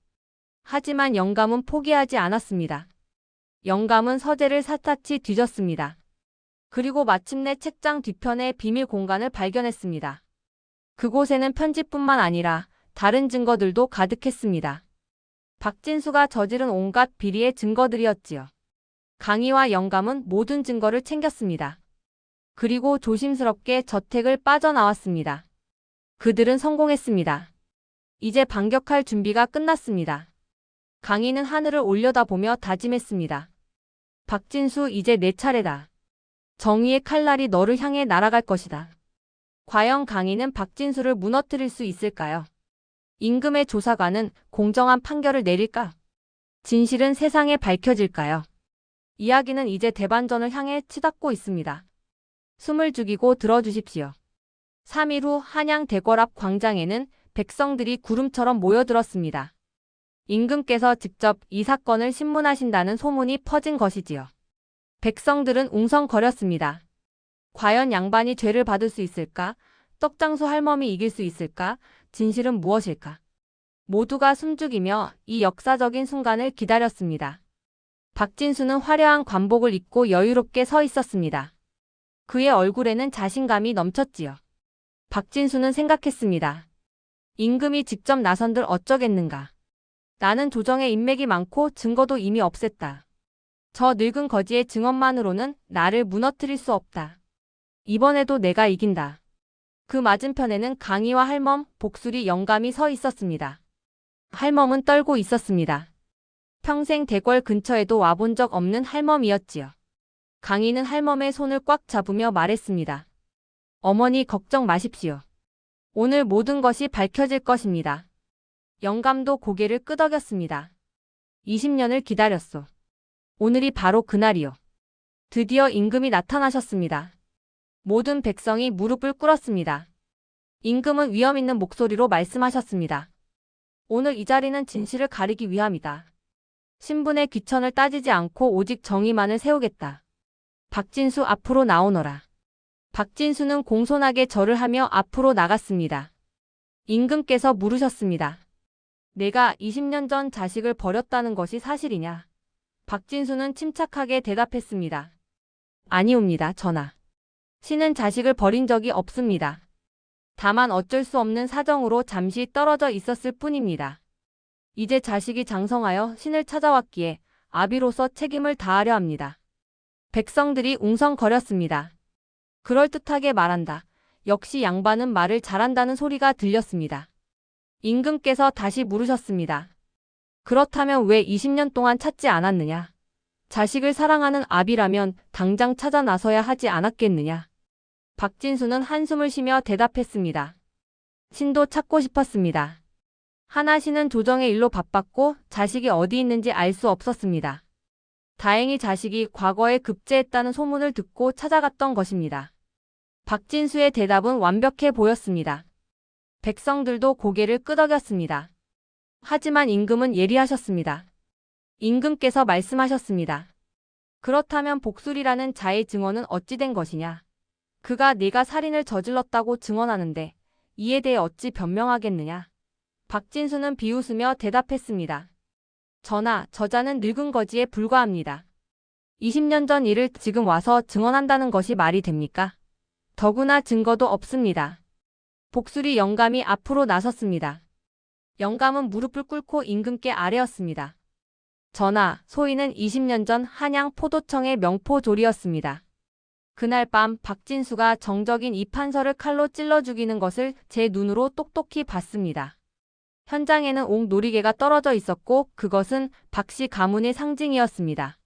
하지만 영감은 포기하지 않았습니다. 영감은 서재를 샅샅이 뒤졌습니다. 그리고 마침내 책장 뒤편에 비밀 공간을 발견했습니다. 그곳에는 편지뿐만 아니라 다른 증거들도 가득했습니다. 박진수가 저지른 온갖 비리의 증거들이었지요. 강희와 영감은 모든 증거를 챙겼습니다. 그리고 조심스럽게 저택을 빠져나왔습니다. 그들은 성공했습니다. 이제 반격할 준비가 끝났습니다. 강희는 하늘을 올려다보며 다짐했습니다. 박진수, 이제 내 차례다. 정의의 칼날이 너를 향해 날아갈 것이다. 과연 강희는 박진수를 무너뜨릴 수 있을까요? 임금의 조사관은 공정한 판결을 내릴까? 진실은 세상에 밝혀질까요? 이야기는 이제 대반전을 향해 치닫고 있습니다. 숨을 죽이고 들어주십시오. 3일 후 한양 대궐 앞 광장에는 백성들이 구름처럼 모여들었습니다. 임금께서 직접 이 사건을 신문하신다는 소문이 퍼진 것이지요. 백성들은 웅성거렸습니다. 과연 양반이 죄를 받을 수 있을까? 떡장수 할멈이 이길 수 있을까? 진실은 무엇일까? 모두가 숨죽이며 이 역사적인 순간을 기다렸습니다. 박진수는 화려한 관복을 입고 여유롭게 서 있었습니다. 그의 얼굴에는 자신감이 넘쳤지요. 박진수는 생각했습니다. 임금이 직접 나선들 어쩌겠는가. 나는 조정에 인맥이 많고 증거도 이미 없앴다. 저 늙은 거지의 증언만으로는 나를 무너뜨릴 수 없다. 이번에도 내가 이긴다. 그 맞은편에는 강희와 할멈, 복술이 영감이 서 있었습니다. 할멈은 떨고 있었습니다. 평생 대궐 근처에도 와본 적 없는 할멈이었지요. 강희는 할멈의 손을 꽉 잡으며 말했습니다. 어머니 걱정 마십시오. 오늘 모든 것이 밝혀질 것입니다. 영감도 고개를 끄덕였습니다. 20년을 기다렸소. 오늘이 바로 그날이요. 드디어 임금이 나타나셨습니다. 모든 백성이 무릎을 꿇었습니다. 임금은 위험 있는 목소리로 말씀하셨습니다. 오늘 이 자리는 진실을 가리기 위함이다. 신분의 귀천을 따지지 않고 오직 정의만을 세우겠다. 박진수 앞으로 나오너라. 박진수는 공손하게 절을 하며 앞으로 나갔습니다. 임금께서 물으셨습니다. 내가 20년 전 자식을 버렸다는 것이 사실이냐? 박진수는 침착하게 대답했습니다. 아니옵니다, 전하. 신은 자식을 버린 적이 없습니다. 다만 어쩔 수 없는 사정으로 잠시 떨어져 있었을 뿐입니다. 이제 자식이 장성하여 신을 찾아왔기에 아비로서 책임을 다하려 합니다. 백성들이 웅성거렸습니다. 그럴듯하게 말한다. 역시 양반은 말을 잘한다는 소리가 들렸습니다. 임금께서 다시 물으셨습니다. 그렇다면 왜 20년 동안 찾지 않았느냐? 자식을 사랑하는 아비라면 당장 찾아 나서야 하지 않았겠느냐? 박진수는 한숨을 쉬며 대답했습니다. 신도 찾고 싶었습니다. 하나 신은 조정의 일로 바빴고 자식이 어디 있는지 알 수 없었습니다. 다행히 자식이 과거에 급제했다는 소문을 듣고 찾아갔던 것입니다. 박진수의 대답은 완벽해 보였습니다. 백성들도 고개를 끄덕였습니다. 하지만 임금은 예리하셨습니다. 임금께서 말씀하셨습니다. 그렇다면 복술이라는 자의 증언은 어찌 된 것이냐? 그가 네가 살인을 저질렀다고 증언하는데 이에 대해 어찌 변명하겠느냐? 박진수는 비웃으며 대답했습니다. 전하, 저자는 늙은 거지에 불과합니다. 20년 전 일을 지금 와서 증언한다는 것이 말이 됩니까? 더구나 증거도 없습니다. 복술이 영감이 앞으로 나섰습니다. 영감은 무릎을 꿇고 임금께 아뢰었습니다. 전하, 소인은 20년 전 한양 포도청의 명포졸이었습니다. 그날 밤 박진수가 정적인 이 판서를 칼로 찔러 죽이는 것을 제 눈으로 똑똑히 봤습니다. 현장에는 옥 놀이개가 떨어져 있었고 그것은 박씨 가문의 상징이었습니다.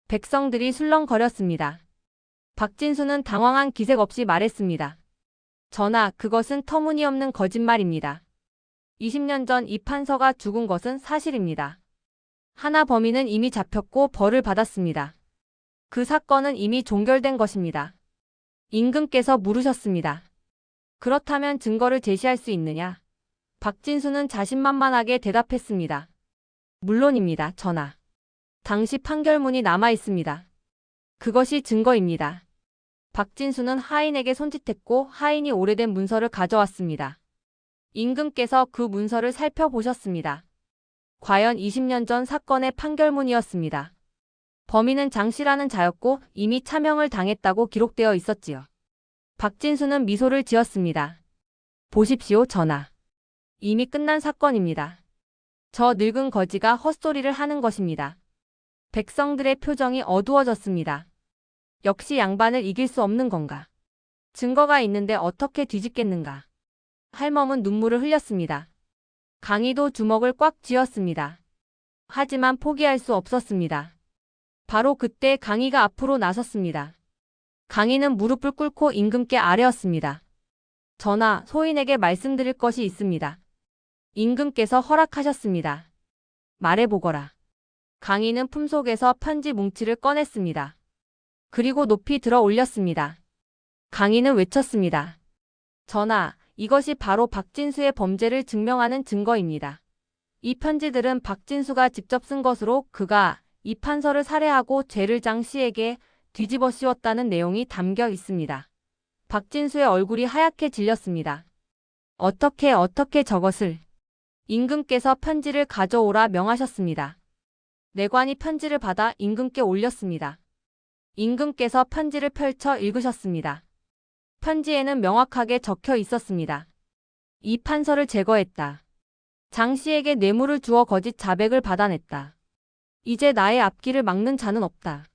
백성들이 술렁거렸습니다. 박진수는 당황한 기색 없이 말했습니다. 전하, 그것은 터무니없는 거짓말입니다. 20년 전 이 판서가 죽은 것은 사실입니다. 하나 범인은 이미 잡혔고 벌을 받았습니다. 그 사건은 이미 종결된 것입니다. 임금께서 물으셨습니다. 그렇다면 증거를 제시할 수 있느냐? 박진수는 자신만만하게 대답했습니다. 물론입니다, 전하. 당시 판결문이 남아 있습니다. 그것이 증거입니다. 박진수는 하인에게 손짓했고 하인이 오래된 문서를 가져왔습니다. 임금께서 그 문서를 살펴보셨습니다. 과연 20년 전 사건의 판결문이었습니다. 범인은 장씨라는 자였고 이미 차명을 당했다고 기록되어 있었지요. 박진수는 미소를 지었습니다. 보십시오, 전하. 이미 끝난 사건입니다. 저 늙은 거지가 헛소리를 하는 것입니다. 백성들의 표정이 어두워졌습니다. 역시 양반을 이길 수 없는 건가? 증거가 있는데 어떻게 뒤집겠는가? 할멈은 눈물을 흘렸습니다. 강희도 주먹을 꽉 쥐었습니다. 하지만 포기할 수 없었습니다. 바로 그때 강희가 앞으로 나섰습니다. 강희는 무릎을 꿇고 임금께 아뢰었습니다. 전하, 소인에게 말씀드릴 것이 있습니다. 임금께서 허락하셨습니다. 말해보거라. 강희는 품속에서 편지 뭉치를 꺼냈습니다. 그리고 높이 들어 올렸습니다. 강희는 외쳤습니다. 전하, 이것이 바로 박진수의 범죄를 증명하는 증거입니다. 이 편지들은 박진수가 직접 쓴 것으로 그가 이 판서를 살해하고 죄를 장 씨에게 뒤집어 씌웠다는 내용이 담겨 있습니다. 박진수의 얼굴이 하얗게 질렸습니다. 어떻게 저것을? 임금께서 편지를 가져오라 명하셨습니다. 내관이 편지를 받아 임금께 올렸습니다. 임금께서 편지를 펼쳐 읽으셨습니다. 편지에는 명확하게 적혀 있었습니다. 이 판서를 제거했다. 장 씨에게 뇌물을 주어 거짓 자백을 받아냈다. 이제 나의 앞길을 막는 자는 없다.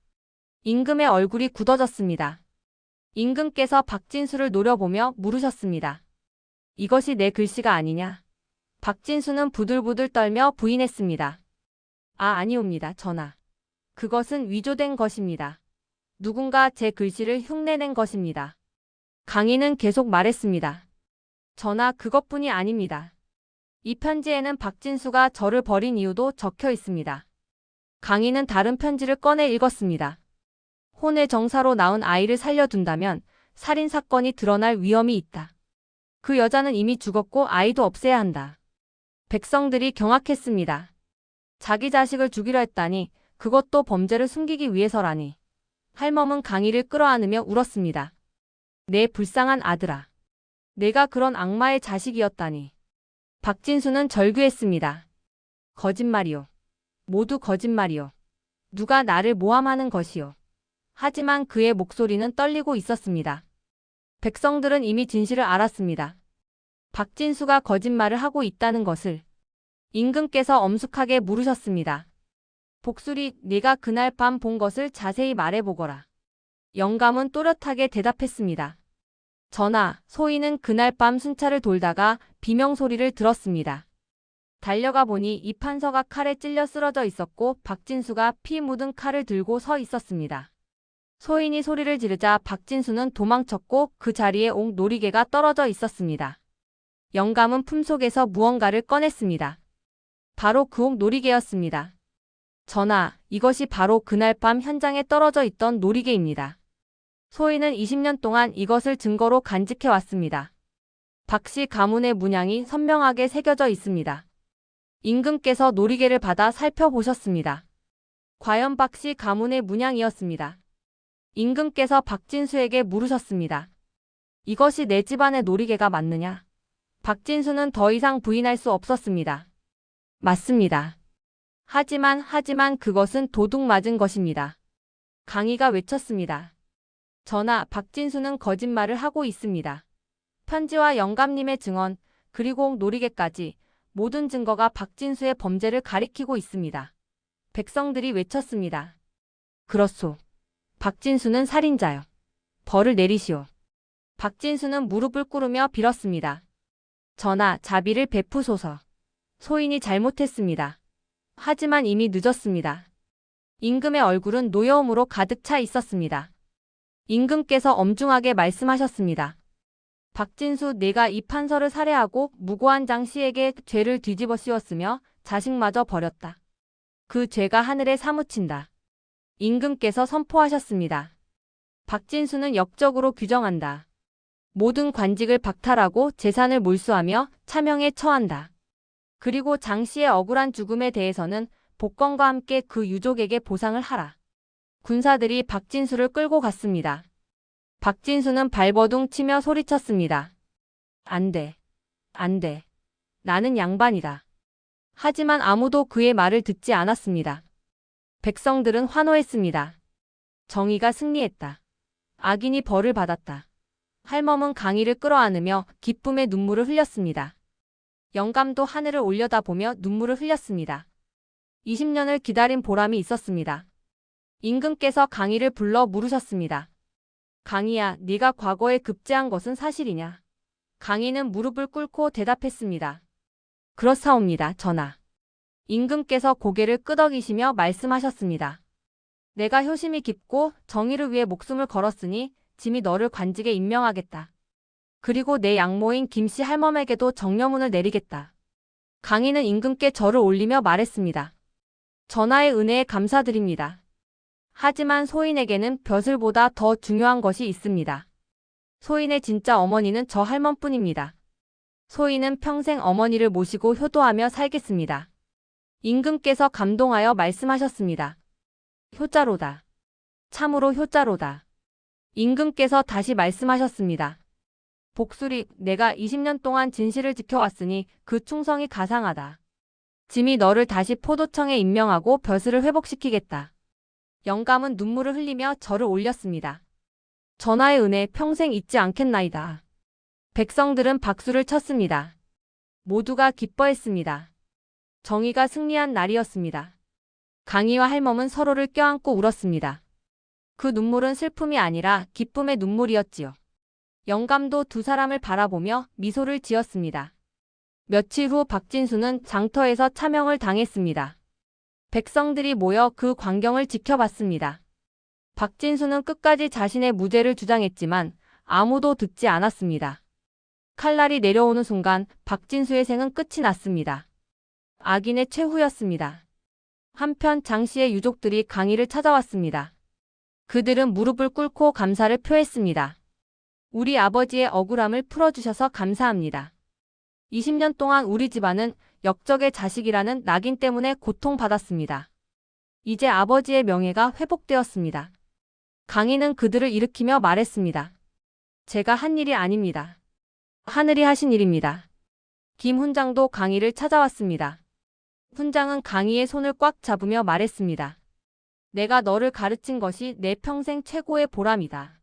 임금의 얼굴이 굳어졌습니다. 임금께서 박진수를 노려보며 물으셨습니다. 이것이 내 글씨가 아니냐? 박진수는 부들부들 떨며 부인했습니다. 아니옵니다, 전하. 그것은 위조된 것입니다. 누군가 제 글씨를 흉내낸 것입니다. 강희는 계속 말했습니다. 전하, 그것뿐이 아닙니다. 이 편지에는 박진수가 저를 버린 이유도 적혀 있습니다. 강희는 다른 편지를 꺼내 읽었습니다. 혼의 정사로 낳은 아이를 살려둔다면 살인사건이 드러날 위험이 있다. 그 여자는 이미 죽었고 아이도 없애야 한다. 백성들이 경악했습니다. 자기 자식을 죽이려 했다니 그것도 범죄를 숨기기 위해서라니. 할멈은 강희를 끌어안으며 울었습니다. 내 불쌍한 아들아. 내가 그런 악마의 자식이었다니. 박진수는 절규했습니다. 거짓말이요. 모두 거짓말이요. 누가 나를 모함하는 것이요. 하지만 그의 목소리는 떨리고 있었습니다. 백성들은 이미 진실을 알았습니다. 박진수가 거짓말을 하고 있다는 것을. 임금께서 엄숙하게 물으셨습니다. 복술이 네가 그날 밤 본 것을 자세히 말해보거라. 영감은 또렷하게 대답했습니다. 전하, 소인은 그날 밤 순찰을 돌다가 비명소리를 들었습니다. 달려가 보니 이 판서가 칼에 찔려 쓰러져 있었고 박진수가 피 묻은 칼을 들고 서 있었습니다. 소인이 소리를 지르자 박진수는 도망쳤고 그 자리에 옥 놀이개가 떨어져 있었습니다. 영감은 품속에서 무언가를 꺼냈습니다. 바로 그 옥 놀이개였습니다. 전하, 이것이 바로 그날 밤 현장에 떨어져 있던 놀이개입니다. 소인은 20년 동안 이것을 증거로 간직해 왔습니다. 박씨 가문의 문양이 선명하게 새겨져 있습니다. 임금께서 놀이개를 받아 살펴보셨습니다. 과연 박씨 가문의 문양이었습니다. 임금께서 박진수에게 물으셨습니다. 이것이 내 집안의 놀이개가 맞느냐? 박진수는 더 이상 부인할 수 없었습니다. 맞습니다. 하지만 그것은 도둑 맞은 것입니다. 강희가 외쳤습니다. 전하, 박진수는 거짓말을 하고 있습니다. 편지와 영감님의 증언, 그리고 놀이개까지 모든 증거가 박진수의 범죄를 가리키고 있습니다. 백성들이 외쳤습니다. 그렇소. 박진수는 살인자요. 벌을 내리시오. 박진수는 무릎을 꿇으며 빌었습니다. 전하, 자비를 베푸소서. 소인이 잘못했습니다. 하지만 이미 늦었습니다. 임금의 얼굴은 노여움으로 가득 차 있었습니다. 임금께서 엄중하게 말씀하셨습니다. 박진수, 네가 이 판서를 살해하고 무고한 장 씨에게 죄를 뒤집어 씌웠으며 자식마저 버렸다. 그 죄가 하늘에 사무친다. 임금께서 선포하셨습니다. 박진수는 역적으로 규정한다. 모든 관직을 박탈하고 재산을 몰수하며 차명에 처한다. 그리고 장 씨의 억울한 죽음에 대해서는 복권과 함께 그 유족에게 보상을 하라. 군사들이 박진수를 끌고 갔습니다. 박진수는 발버둥 치며 소리쳤습니다. 안 돼. 안 돼. 나는 양반이다. 하지만 아무도 그의 말을 듣지 않았습니다. 백성들은 환호했습니다. 정의가 승리했다. 악인이 벌을 받았다. 할멈은 강희를 끌어안으며 기쁨의 눈물을 흘렸습니다. 영감도 하늘을 올려다보며 눈물을 흘렸습니다. 20년을 기다린 보람이 있었습니다. 임금께서 강희를 불러 물으셨습니다. 강희야, 네가 과거에 급제한 것은 사실이냐? 강희는 무릎을 꿇고 대답했습니다. 그렇사옵니다, 전하. 임금께서 고개를 끄덕이시며 말씀하셨습니다. 내가 효심이 깊고 정의를 위해 목숨을 걸었으니 짐이 너를 관직에 임명하겠다. 그리고 내 양모인 김씨 할멈에게도 정려문을 내리겠다. 강희는 임금께 절을 올리며 말했습니다. 전하의 은혜에 감사드립니다. 하지만 소인에게는 벼슬보다 더 중요한 것이 있습니다. 소인의 진짜 어머니는 저 할멈뿐입니다. 소인은 평생 어머니를 모시고 효도하며 살겠습니다. 임금께서 감동하여 말씀하셨습니다. 효자로다. 참으로 효자로다. 임금께서 다시 말씀하셨습니다. 복수리, 내가 20년 동안 진실을 지켜왔으니 그 충성이 가상하다. 짐이 너를 다시 포도청에 임명하고 벼슬을 회복시키겠다. 영감은 눈물을 흘리며 절을 올렸습니다. 전하의 은혜 평생 잊지 않겠나이다. 백성들은 박수를 쳤습니다. 모두가 기뻐했습니다. 정의가 승리한 날이었습니다. 강희와 할멈은 서로를 껴안고 울었습니다. 그 눈물은 슬픔이 아니라 기쁨의 눈물이었지요. 영감도 두 사람을 바라보며 미소를 지었습니다. 며칠 후 박진수는 장터에서 차명을 당했습니다. 백성들이 모여 그 광경을 지켜봤습니다. 박진수는 끝까지 자신의 무죄를 주장했지만 아무도 듣지 않았습니다. 칼날이 내려오는 순간 박진수의 생은 끝이 났습니다. 악인의 최후였습니다. 한편 장씨의 유족들이 강희를 찾아왔습니다. 그들은 무릎을 꿇고 감사를 표했습니다. 우리 아버지의 억울함을 풀어주셔서 감사합니다. 20년 동안 우리 집안은 역적의 자식이라는 낙인 때문에 고통받았습니다. 이제 아버지의 명예가 회복되었습니다. 강희는 그들을 일으키며 말했습니다. 제가 한 일이 아닙니다. 하늘이 하신 일입니다. 김 훈장도 강희를 찾아왔습니다. 훈장은 강희의 손을 꽉 잡으며 말했습니다. 내가 너를 가르친 것이 내 평생 최고의 보람이다.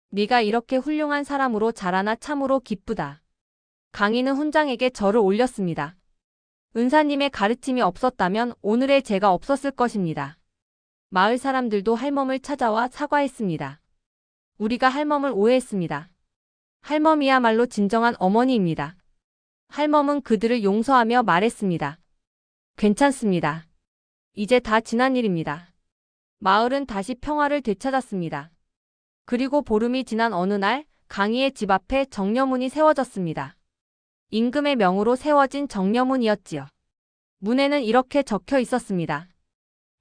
네가 이렇게 훌륭한 사람으로 자라나 참으로 기쁘다. 강희는 훈장에게 절을 올렸습니다. 은사님의 가르침이 없었다면 오늘의 제가 없었을 것입니다. 마을 사람들도 할멈을 찾아와 사과했습니다. 우리가 할멈을 오해했습니다. 할멈이야말로 진정한 어머니입니다. 할멈은 그들을 용서하며 말했습니다. 괜찮습니다. 이제 다 지난 일입니다. 마을은 다시 평화를 되찾았습니다. 그리고 보름이 지난 어느 날 강희의 집 앞에 정려문이 세워졌습니다. 임금의 명으로 세워진 정려문이었지요. 문에는 이렇게 적혀 있었습니다.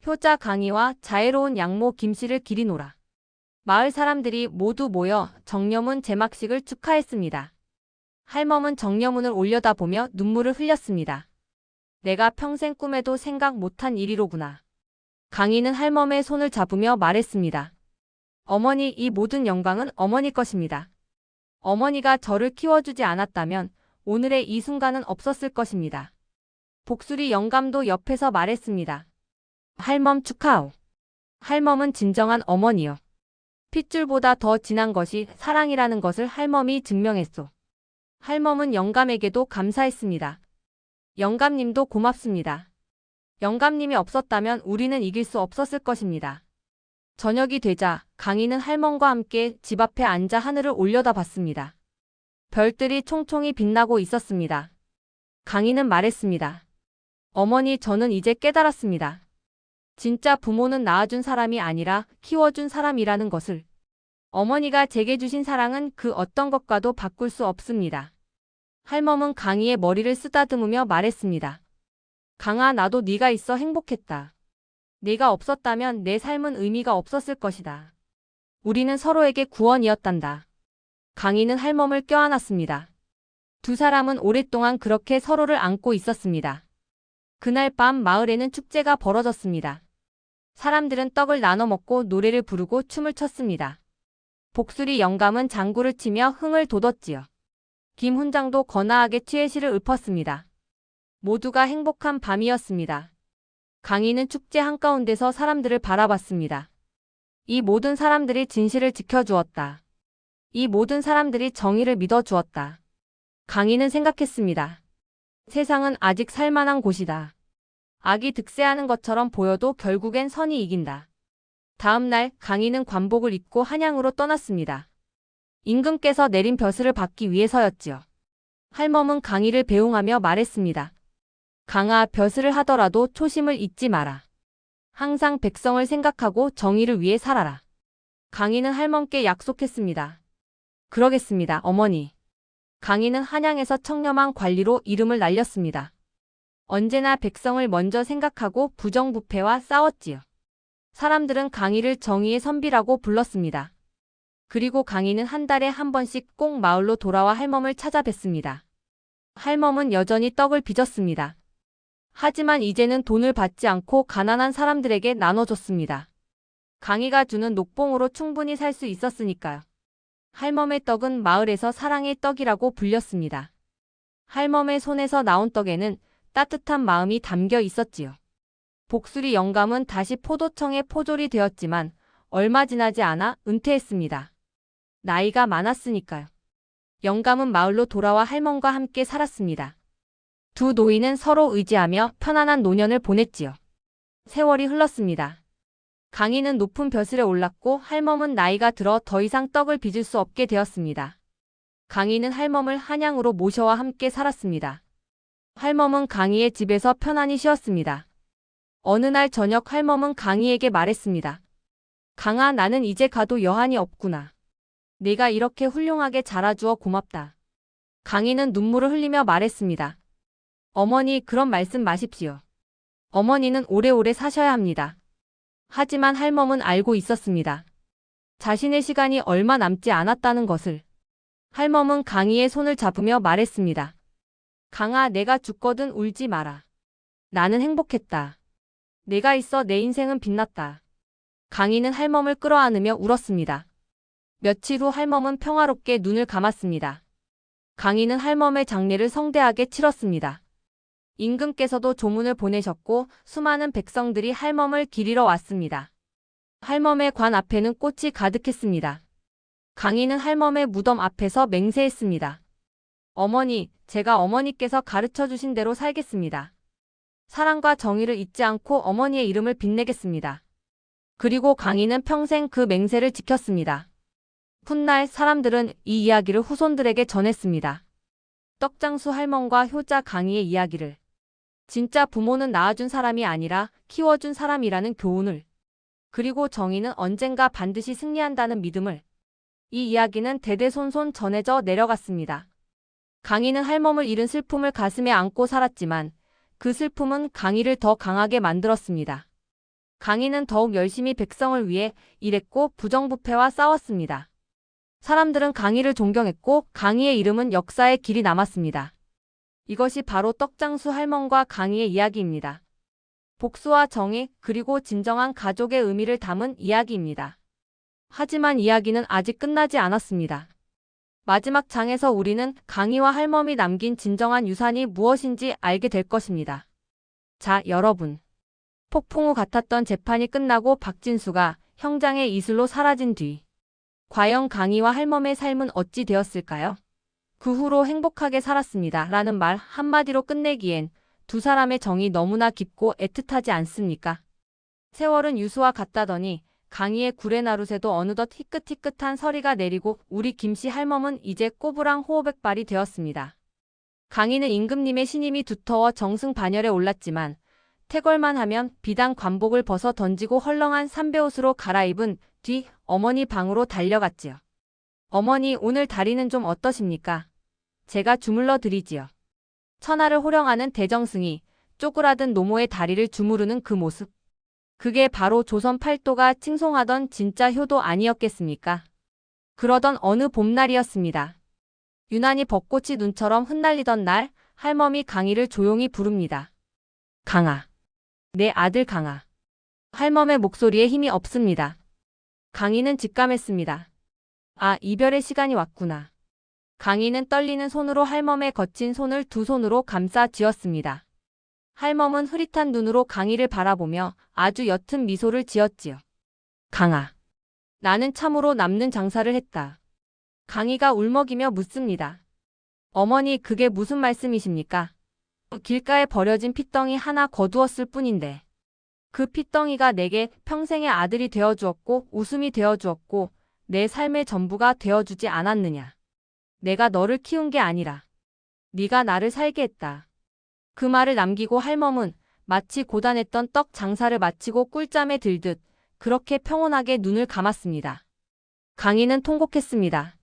효자 강희와 자애로운 양모 김씨를 기리노라. 마을 사람들이 모두 모여 정려문 제막식을 축하했습니다. 할멈은 정려문을 올려다보며 눈물을 흘렸습니다. 내가 평생 꿈에도 생각 못한 일이로구나. 강희는 할멈의 손을 잡으며 말했습니다. 어머니, 이 모든 영광은 어머니 것입니다. 어머니가 저를 키워주지 않았다면 오늘의 이 순간은 없었을 것입니다. 복수리 영감도 옆에서 말했습니다. 할멈 축하오. 할멈은 진정한 어머니요. 핏줄보다 더 진한 것이 사랑이라는 것을 할멈이 증명했소. 할멈은 영감에게도 감사했습니다. 영감님도 고맙습니다. 영감님이 없었다면 우리는 이길 수 없었을 것입니다. 저녁이 되자 강희는 할멈과 함께 집 앞에 앉아 하늘을 올려다봤습니다. 별들이 총총히 빛나고 있었습니다. 강희는 말했습니다. 어머니, 저는 이제 깨달았습니다. 진짜 부모는 낳아준 사람이 아니라 키워준 사람이라는 것을. 어머니가 제게 주신 사랑은 그 어떤 것과도 바꿀 수 없습니다. 할멈은 강희의 머리를 쓰다듬으며 말했습니다. 강아, 나도 네가 있어 행복했다. 네가 없었다면 내 삶은 의미가 없었을 것이다. 우리는 서로에게 구원이었단다. 강희는 할멈을 껴안았습니다. 두 사람은 오랫동안 그렇게 서로를 안고 있었습니다. 그날 밤 마을에는 축제가 벌어졌습니다. 사람들은 떡을 나눠 먹고 노래를 부르고 춤을 췄습니다. 복수리 영감은 장구를 치며 흥을 돋웠지요. 김 훈장도 거나하게 취해시를 읊었습니다. 모두가 행복한 밤이었습니다. 강희는 축제 한가운데서 사람들을 바라봤습니다. 이 모든 사람들이 진실을 지켜주었다. 이 모든 사람들이 정의를 믿어주었다. 강희는 생각했습니다. 세상은 아직 살만한 곳이다. 악이 득세하는 것처럼 보여도 결국엔 선이 이긴다. 다음 날 강희는 관복을 입고 한양으로 떠났습니다. 임금께서 내린 벼슬을 받기 위해서였지요. 할멈은 강희를 배웅하며 말했습니다. 강아, 벼슬을 하더라도 초심을 잊지 마라. 항상 백성을 생각하고 정의를 위해 살아라. 강희는 할멈께 약속했습니다. 그러겠습니다, 어머니. 강희는 한양에서 청렴한 관리로 이름을 날렸습니다. 언제나 백성을 먼저 생각하고 부정부패와 싸웠지요. 사람들은 강희를 정의의 선비라고 불렀습니다. 그리고 강희는 한 달에 한 번씩 꼭 마을로 돌아와 할멈을 찾아뵀습니다. 할멈은 여전히 떡을 빚었습니다. 하지만 이제는 돈을 받지 않고 가난한 사람들에게 나눠줬습니다. 강희가 주는 녹봉으로 충분히 살 수 있었으니까요. 할멈의 떡은 마을에서 사랑의 떡이라고 불렸습니다. 할멈의 손에서 나온 떡에는 따뜻한 마음이 담겨 있었지요. 복수리 영감은 다시 포도청의 포졸이 되었지만 얼마 지나지 않아 은퇴했습니다. 나이가 많았으니까요. 영감은 마을로 돌아와 할멈과 함께 살았습니다. 두 노인은 서로 의지하며 편안한 노년을 보냈지요. 세월이 흘렀습니다. 강희는 높은 벼슬에 올랐고 할멈은 나이가 들어 더 이상 떡을 빚을 수 없게 되었습니다. 강희는 할멈을 한양으로 모셔와 함께 살았습니다. 할멈은 강희의 집에서 편안히 쉬었습니다. 어느 날 저녁 할멈은 강희에게 말했습니다. 강아, 나는 이제 가도 여한이 없구나. 네가 이렇게 훌륭하게 자라주어 고맙다. 강희는 눈물을 흘리며 말했습니다. 어머니, 그런 말씀 마십시오. 어머니는 오래오래 사셔야 합니다. 하지만 할멈은 알고 있었습니다. 자신의 시간이 얼마 남지 않았다는 것을. 할멈은 강희의 손을 잡으며 말했습니다. 강아, 내가 죽거든 울지 마라. 나는 행복했다. 내가 있어 내 인생은 빛났다. 강희는 할멈을 끌어안으며 울었습니다. 며칠 후 할멈은 평화롭게 눈을 감았습니다. 강희는 할멈의 장례를 성대하게 치렀습니다. 임금께서도 조문을 보내셨고 수많은 백성들이 할멈을 기리러 왔습니다. 할멈의 관 앞에는 꽃이 가득했습니다. 강희는 할멈의 무덤 앞에서 맹세했습니다. 어머니, 제가 어머니께서 가르쳐 주신 대로 살겠습니다. 사랑과 정의를 잊지 않고 어머니의 이름을 빛내겠습니다. 그리고 강희는 평생 그 맹세를 지켰습니다. 훗날 사람들은 이 이야기를 후손들에게 전했습니다. 떡장수 할멈과 효자 강희의 이야기를. 진짜 부모는 낳아준 사람이 아니라 키워준 사람이라는 교훈을. 그리고 정의는 언젠가 반드시 승리한다는 믿음을. 이 이야기는 대대손손 전해져 내려갔습니다. 강희는 할멈을 잃은 슬픔을 가슴에 안고 살았지만 그 슬픔은 강희를 더 강하게 만들었습니다. 강희는 더욱 열심히 백성을 위해 일했고 부정부패와 싸웠습니다. 사람들은 강희를 존경했고 강희의 이름은 역사에 길이 남았습니다. 이것이 바로 떡장수 할멈과 강희의 이야기입니다. 복수와 정의 그리고 진정한 가족의 의미를 담은 이야기입니다. 하지만 이야기는 아직 끝나지 않았습니다. 마지막 장에서 우리는 강희와 할멈이 남긴 진정한 유산이 무엇인지 알게 될 것입니다. 자, 여러분. 폭풍우 같았던 재판이 끝나고 박진수가 형장의 이슬로 사라진 뒤 과연 강희와 할멈의 삶은 어찌 되었을까요? 그 후로 행복하게 살았습니다. 라는 말 한마디로 끝내기엔 두 사람의 정이 너무나 깊고 애틋하지 않습니까? 세월은 유수와 같다더니 강희의 구레나룻에도 어느덧 희끗희끗한 서리가 내리고 우리 김씨 할멈은 이제 꼬부랑 호호백발이 되었습니다. 강희는 임금님의 신임이 두터워 정승반열에 올랐지만 태걸만 하면 비단 관복을 벗어 던지고 헐렁한 삼배옷으로 갈아입은 뒤 어머니 방으로 달려갔지요. 어머니, 오늘 다리는 좀 어떠십니까? 제가 주물러 드리지요. 천하를 호령하는 대정승이 쪼그라든 노모의 다리를 주무르는 그 모습. 그게 바로 조선 팔도가 칭송하던 진짜 효도 아니었겠습니까? 그러던 어느 봄날이었습니다. 유난히 벚꽃이 눈처럼 흩날리던 날 할멈이 강희를 조용히 부릅니다. 강아. 내 아들 강아. 할멈의 목소리에 힘이 없습니다. 강희는 직감했습니다. 아, 이별의 시간이 왔구나. 강희는 떨리는 손으로 할멈의 거친 손을 두 손으로 감싸 쥐었습니다. 할멈은 흐릿한 눈으로 강희를 바라보며 아주 옅은 미소를 지었지요. 강아. 나는 참으로 남는 장사를 했다. 강희가 울먹이며 묻습니다. 어머니, 그게 무슨 말씀이십니까? 길가에 버려진 핏덩이 하나 거두었을 뿐인데. 그 핏덩이가 내게 평생의 아들이 되어주었고 웃음이 되어주었고 내 삶의 전부가 되어주지 않았느냐. 내가 너를 키운 게 아니라 네가 나를 살게 했다. 그 말을 남기고 할멈은 마치 고단했던 떡 장사를 마치고 꿀잠에 들듯 그렇게 평온하게 눈을 감았습니다. 강희는 통곡했습니다.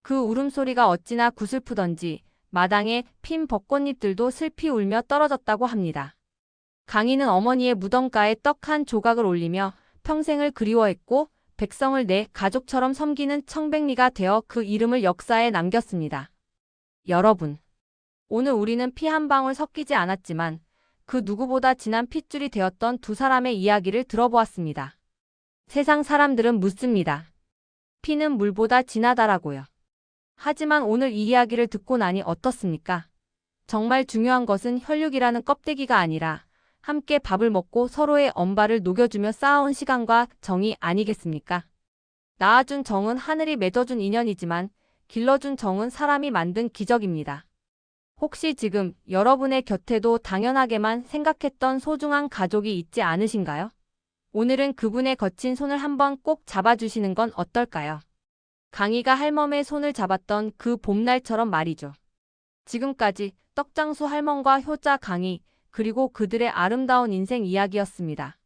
그 울음소리가 어찌나 구슬프던지 마당에 핀 벚꽃잎들도 슬피 울며 떨어졌다고 합니다. 강희는 어머니의 무덤가에 떡 한 조각을 올리며 평생을 그리워했고 백성을 내 가족처럼 섬기는 청백리가 되어 그 이름을 역사에 남겼습니다. 여러분, 오늘 우리는 피 한 방울 섞이지 않았지만 그 누구보다 진한 핏줄이 되었던 두 사람의 이야기를 들어보았습니다. 세상 사람들은 묻습니다. 피는 물보다 진하다라고요. 하지만 오늘 이 이야기를 듣고 나니 어떻습니까? 정말 중요한 것은 혈육이라는 껍데기가 아니라 함께 밥을 먹고 서로의 엄발을 녹여주며 쌓아온 시간과 정이 아니겠습니까? 낳아준 정은 하늘이 맺어준 인연이지만 길러준 정은 사람이 만든 기적입니다. 혹시 지금 여러분의 곁에도 당연하게만 생각했던 소중한 가족이 있지 않으신가요? 오늘은 그분의 거친 손을 한번 꼭 잡아주시는 건 어떨까요? 강희가 할멈의 손을 잡았던 그 봄날처럼 말이죠. 지금까지 떡장수 할멈과 효자 강희, 그리고 그들의 아름다운 인생 이야기였습니다.